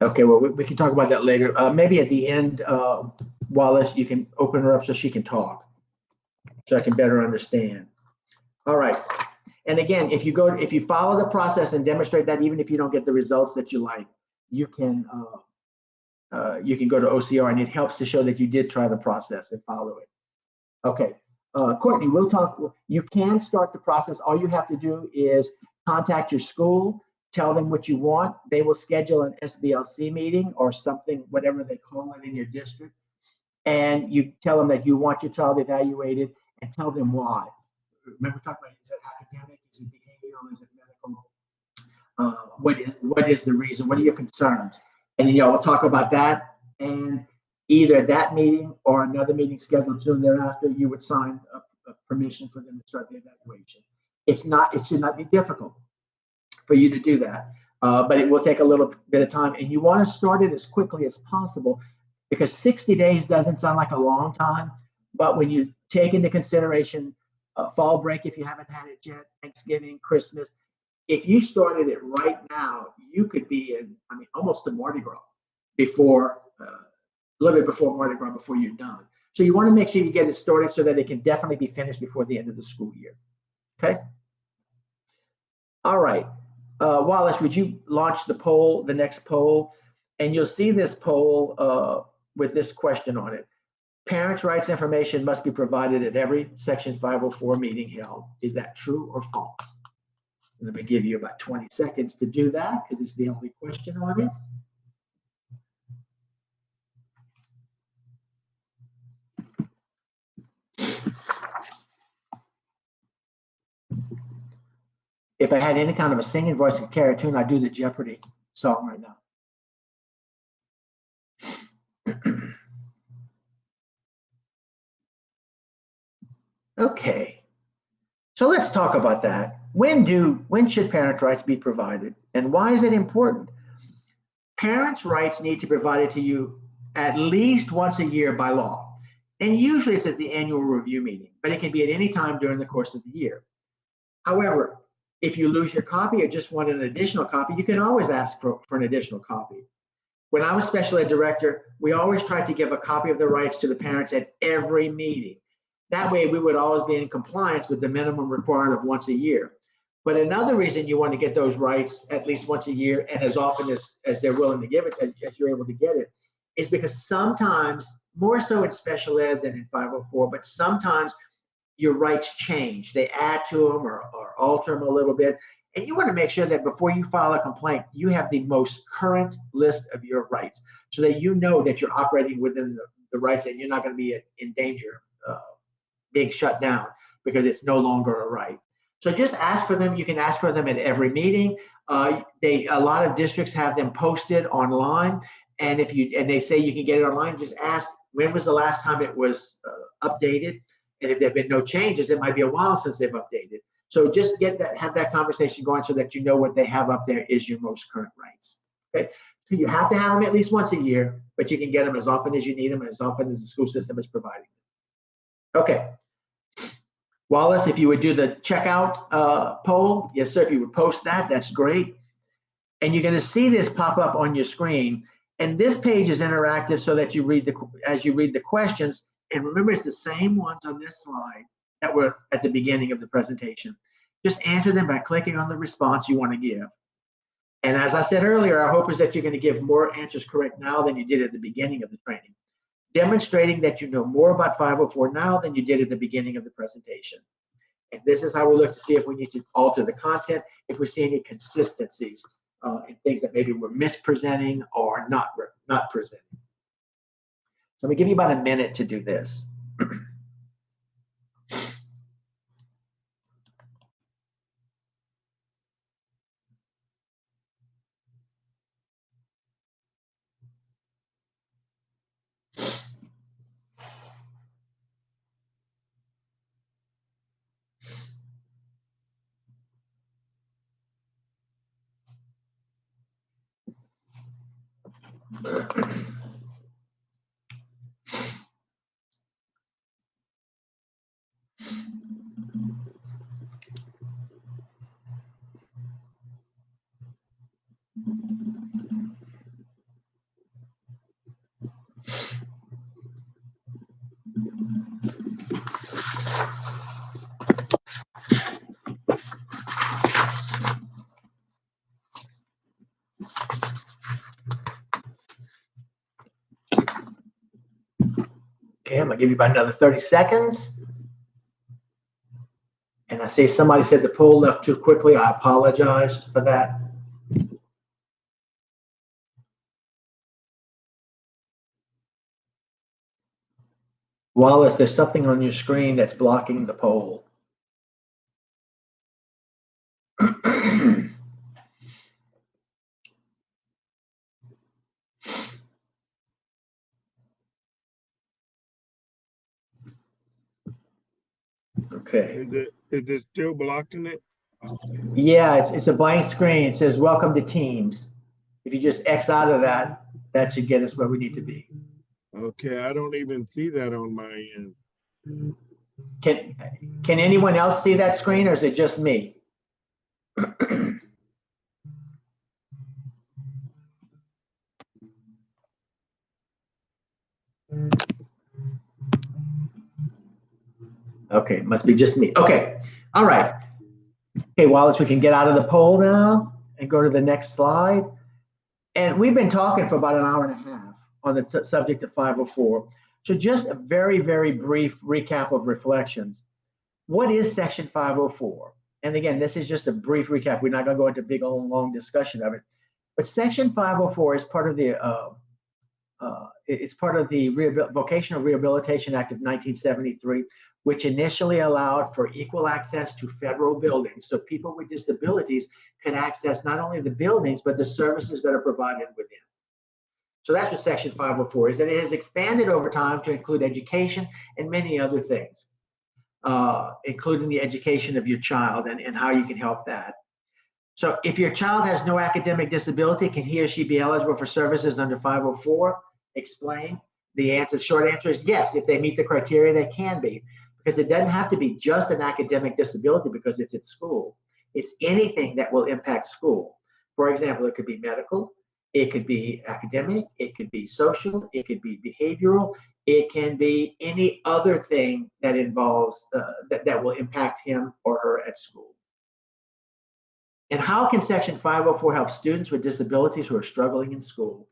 B: Okay, well, we can talk about that later. Maybe at the end, Wallace, you can open her up so she can talk, so I can better understand. All right. And again, if you follow the process and demonstrate that, even if you don't get the results that you like, you can go to OCR, and it helps to show that you did try the process and follow it. Okay. Courtney, we'll talk. You can start the process. All you have to do is contact your school, tell them what you want. They will schedule an SBLC meeting or something, whatever they call it in your district. And you tell them that you want your child evaluated and tell them why. Remember talking about, is it academic, is it behavioral, is it medical? What is the reason? What are your concerns? And then y'all will talk about that. And either that meeting or another meeting scheduled soon thereafter, you would sign a permission for them to start the evaluation. It should not be difficult for you to do that, but it will take a little bit of time, and you want to start it as quickly as possible, because 60 days doesn't sound like a long time, but when you take into consideration fall break, if you haven't had it yet, Thanksgiving, Christmas, if you started it right now, you could be in, almost to Mardi Gras before, a little bit before Mardi Gras, before you're done. So you want to make sure you get it started so that it can definitely be finished before the end of the school year. Okay. All right. Wallace, would you launch the next poll? And you'll see this poll with this question on it. Parents' rights information must be provided at every Section 504 meeting held. Is that true or false? Let me give you about 20 seconds to do that, because it's the only question on it. If I had any kind of a singing voice and carry a tune, I'd do the Jeopardy song right now. Okay, so let's talk about that. When should parents' rights be provided, and why is it important? Parents' rights need to be provided to you at least once a year by law, and usually it's at the annual review meeting, but it can be at any time during the course of the year. However, if you lose your copy or just want an additional copy, you can always ask for an additional copy. When I was special ed director, we always tried to give a copy of the rights to the parents at every meeting. That way we would always be in compliance with the minimum requirement of once a year. But another reason you want to get those rights at least once a year, and as often as they're willing to give it, as you're able to get it, is because sometimes, more so in special ed than in 504, but sometimes your rights change. They add to them or alter them a little bit. And you want to make sure that before you file a complaint, you have the most current list of your rights, so that you know that you're operating within the rights and you're not going to be in danger being shut down because it's no longer a right. So just ask for them. You can ask for them at every meeting. A lot of districts have them posted online, and they say you can get it online, just ask when was the last time it was updated. And if there have been no changes, it might be a while since they've updated. So just have that conversation going so that you know what they have up there is your most current rights. Okay. So you have to have them at least once a year, but you can get them as often as you need them and as often as the school system is providing them. Okay. Wallace, if you would do the checkout poll, yes, sir. If you would post that, that's great. And you're going to see this pop up on your screen. And this page is interactive so that as you read the questions. And remember, it's the same ones on this slide that were at the beginning of the presentation. Just answer them by clicking on the response you want to give. And as I said earlier, our hope is that you're going to give more answers correct now than you did at the beginning of the training, demonstrating that you know more about 504 now than you did at the beginning of the presentation. And this is how we look to see if we need to alter the content, if we see any consistencies in things that maybe we're mispresenting or not presenting. So I'm gonna give you about a minute to do this. Okay, I'm gonna give you about another 30 seconds. And I see somebody said the poll left too quickly. I apologize for that. Wallace, there's something on your screen that's blocking the poll. Okay.
A: Is it still blocking it?
B: Yeah, it's a blank screen. It says welcome to Teams. If you just X out of that, that should get us where we need to be.
A: Okay, I don't even see that on my end.
B: Can anyone else see that screen, or is it just me? Okay, it must be just me. Okay, all right. Okay, Wallace, we can get out of the poll now and go to the next slide. And we've been talking for about an hour and a half on the subject of 504. So just a very, very brief recap of reflections. What is Section 504? And again, this is just a brief recap. We're not going to go into a big, long discussion of it. But Section 504 is part of the Vocational Rehabilitation Act of 1973, which initially allowed for equal access to federal buildings. So people with disabilities could access not only the buildings, but the services that are provided within. So that's what Section 504 is. And it has expanded over time to include education and many other things, including the education of your child and how you can help that. So if your child has no academic disability, can he or she be eligible for services under 504? Explain. The short answer is yes. If they meet the criteria, they can be, because it doesn't have to be just an academic disability because it's at school. It's anything that will impact school. For example, it could be medical, it could be academic, it could be social, it could be behavioral, it can be any other thing that involves, that will impact him or her at school. And how can Section 504 help students with disabilities who are struggling in school?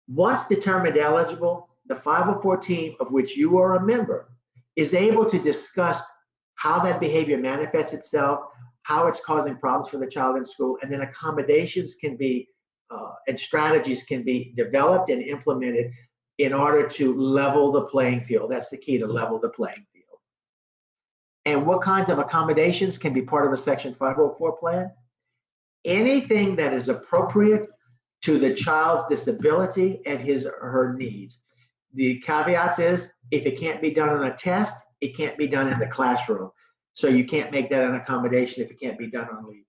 B: Once determined eligible, the 504 team, of which you are a member, is able to discuss how that behavior manifests itself, how it's causing problems for the child in school, and then accommodations can be and strategies can be developed and implemented in order to level the playing field. That's the key, to level the playing field. And what kinds of accommodations can be part of a Section 504 plan? Anything that is appropriate to the child's disability and his or her needs. The caveats is, if it can't be done on a test, it can't be done in the classroom. So you can't make that an accommodation if it can't be done on leave.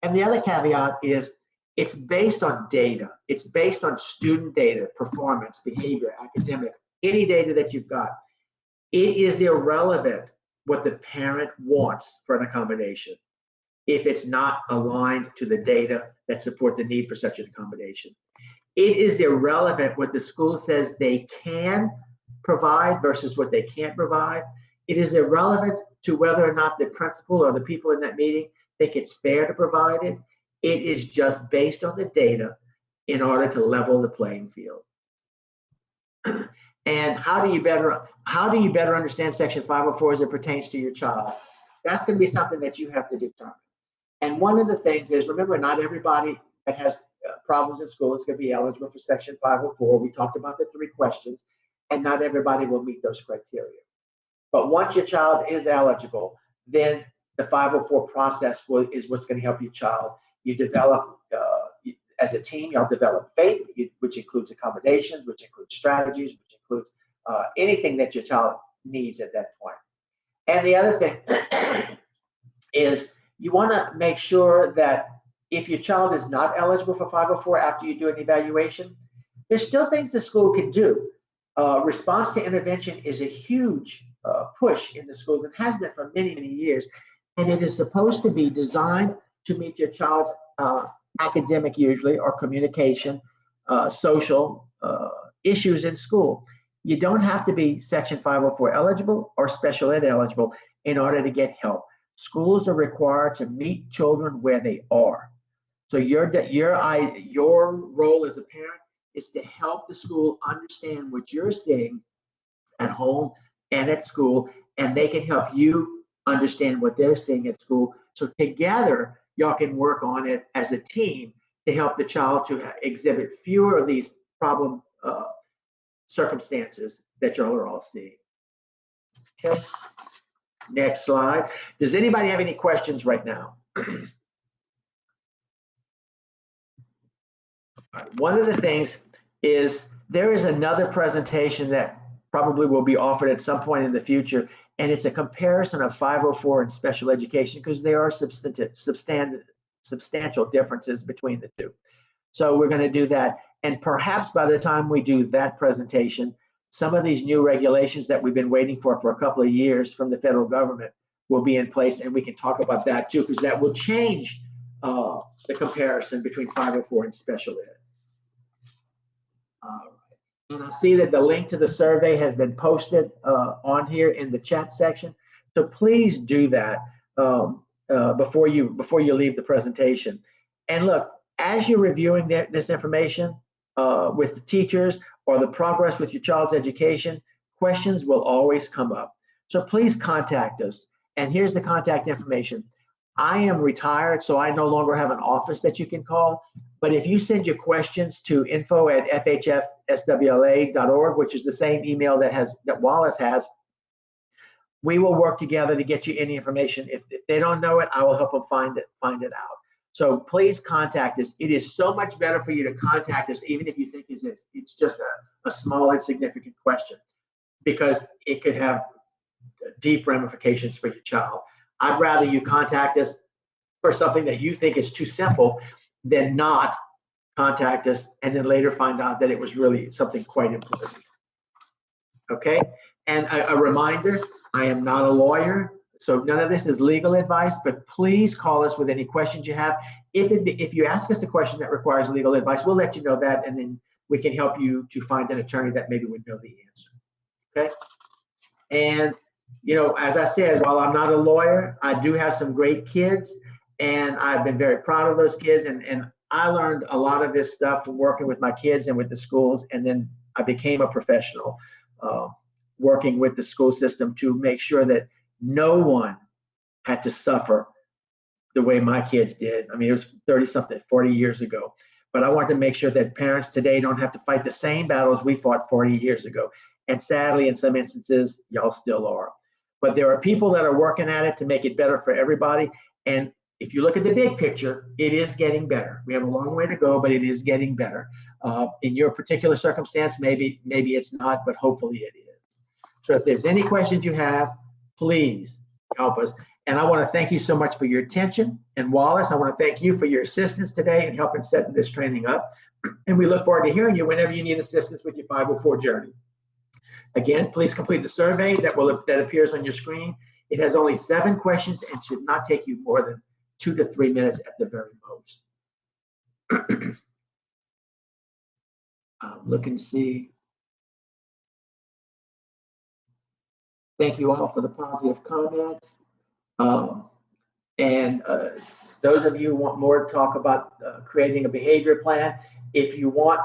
B: And the other caveat is, it's based on data. It's based on student data, performance, behavior, academic, any data that you've got. It is irrelevant what the parent wants for an accommodation if it's not aligned to the data that support the need for such an accommodation. It is irrelevant what the school says they can provide versus what they can't provide. It is irrelevant to whether or not the principal or the people in that meeting think it's fair to provide it. It is just based on the data in order to level the playing field. And how do you better understand Section 504 as it pertains to your child? That's going to be something that you have to determine. And one of the things is, remember, not everybody that has problems in school is going to be eligible for Section 504. We talked about the 3 questions, and not everybody will meet those criteria. But once your child is eligible, then the 504 process is what's going to help your child. You develop, as a team, y'all develop faith, which includes accommodations, which includes strategies, which includes anything that your child needs at that point. And the other thing is you want to make sure that if your child is not eligible for 504 after you do an evaluation, there's still things the school can do. Response to intervention is a huge push in the schools and has been for many, many years. And it is supposed to be designed to meet your child's academic, usually, or communication, social issues in school. You don't have to be Section 504 eligible or special ed eligible in order to get help. Schools are required to meet children where they are. So your role as a parent is to help the school understand what you're seeing at home and at school, and they can help you understand what they're seeing at school. So together, y'all can work on it as a team to help the child to exhibit fewer of these problem circumstances that y'all are all seeing. Okay. Next slide. Does anybody have any questions right now? One of the things is there is another presentation that probably will be offered at some point in the future, and it's a comparison of 504 and special education because there are substantial differences between the two. So we're going to do that, and perhaps by the time we do that presentation, some of these new regulations that we've been waiting for a couple of years from the federal government will be in place, and we can talk about that too, because that will change the comparison between 504 and special ed. All right. And I see that the link to the survey has been posted on here in the chat section. So please do that before you leave the presentation. And look, as you're reviewing this information with the teachers or the progress with your child's education, questions will always come up. So please contact us. And here's the contact information. I am retired, so I no longer have an office that you can call. But if you send your questions to info@FHFSWLA.org, which is the same email that Wallace has, we will work together to get you any information. If they don't know it, I will help them find it out. So please contact us. It is so much better for you to contact us, even if you think it's just a small, insignificant question, because it could have deep ramifications for your child. I'd rather you contact us for something that you think is too simple than not contact us and then later find out that it was really something quite important. Okay? And a reminder, I am not a lawyer, so none of this is legal advice, but please call us with any questions you have. If you ask us a question that requires legal advice, we'll let you know that, and then we can help you to find an attorney that maybe would know the answer. Okay? And, you know, as I said, while I'm not a lawyer, I do have some great kids, and I've been very proud of those kids. And I learned a lot of this stuff from working with my kids and with the schools. And then I became a professional working with the school system to make sure that no one had to suffer the way my kids did. I mean, it was 40 years ago. But I wanted to make sure that parents today don't have to fight the same battles we fought 40 years ago. And sadly, in some instances, y'all still are. But there are people that are working at it to make it better for everybody. And if you look at the big picture, it is getting better. We have a long way to go, but it is getting better. In your particular circumstance, maybe it's not, but hopefully it is. So if there's any questions you have, please help us. And I want to thank you so much for your attention. And Wallace, I want to thank you for your assistance today in helping set this training up. And we look forward to hearing you whenever you need assistance with your 504 journey. Again, please complete the survey that appears on your screen. It has only 7 questions and should not take you more than 2 to 3 minutes at the very most. Looking to see. Thank you all for the positive comments. Those of you who want more to talk about creating a behavior plan, if you want,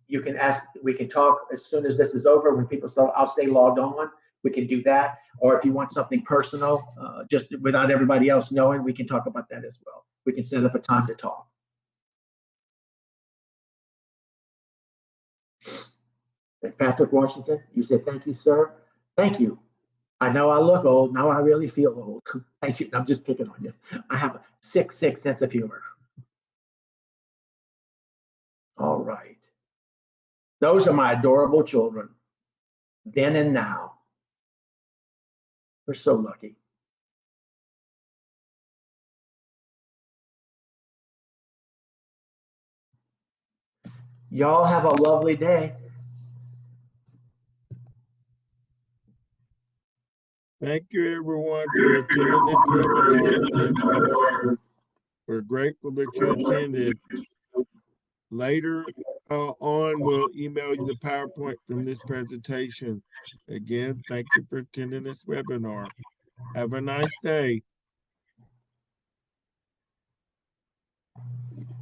B: you can ask, we can talk as soon as this is over. When people start, I'll stay logged on we can do that. Or if you want something personal, just without everybody else knowing, we can talk about that as well. We can set up a time to talk. Patrick Washington, you said, thank you, sir. Thank you. I know I look old. Now I really feel old. Thank you. I'm just picking on you. I have a sick sense of humor. All right. Those are my adorable children, then and now. We're so lucky. Y'all have a lovely day.
A: Thank you, everyone, for attending this webinar. We're grateful that you attended. Later on, we'll email you the PowerPoint from this presentation. Again, thank you for attending this webinar. Have a nice day.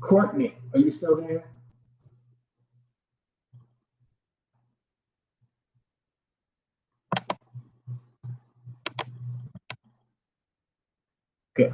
B: Courtney, are you still there? Okay.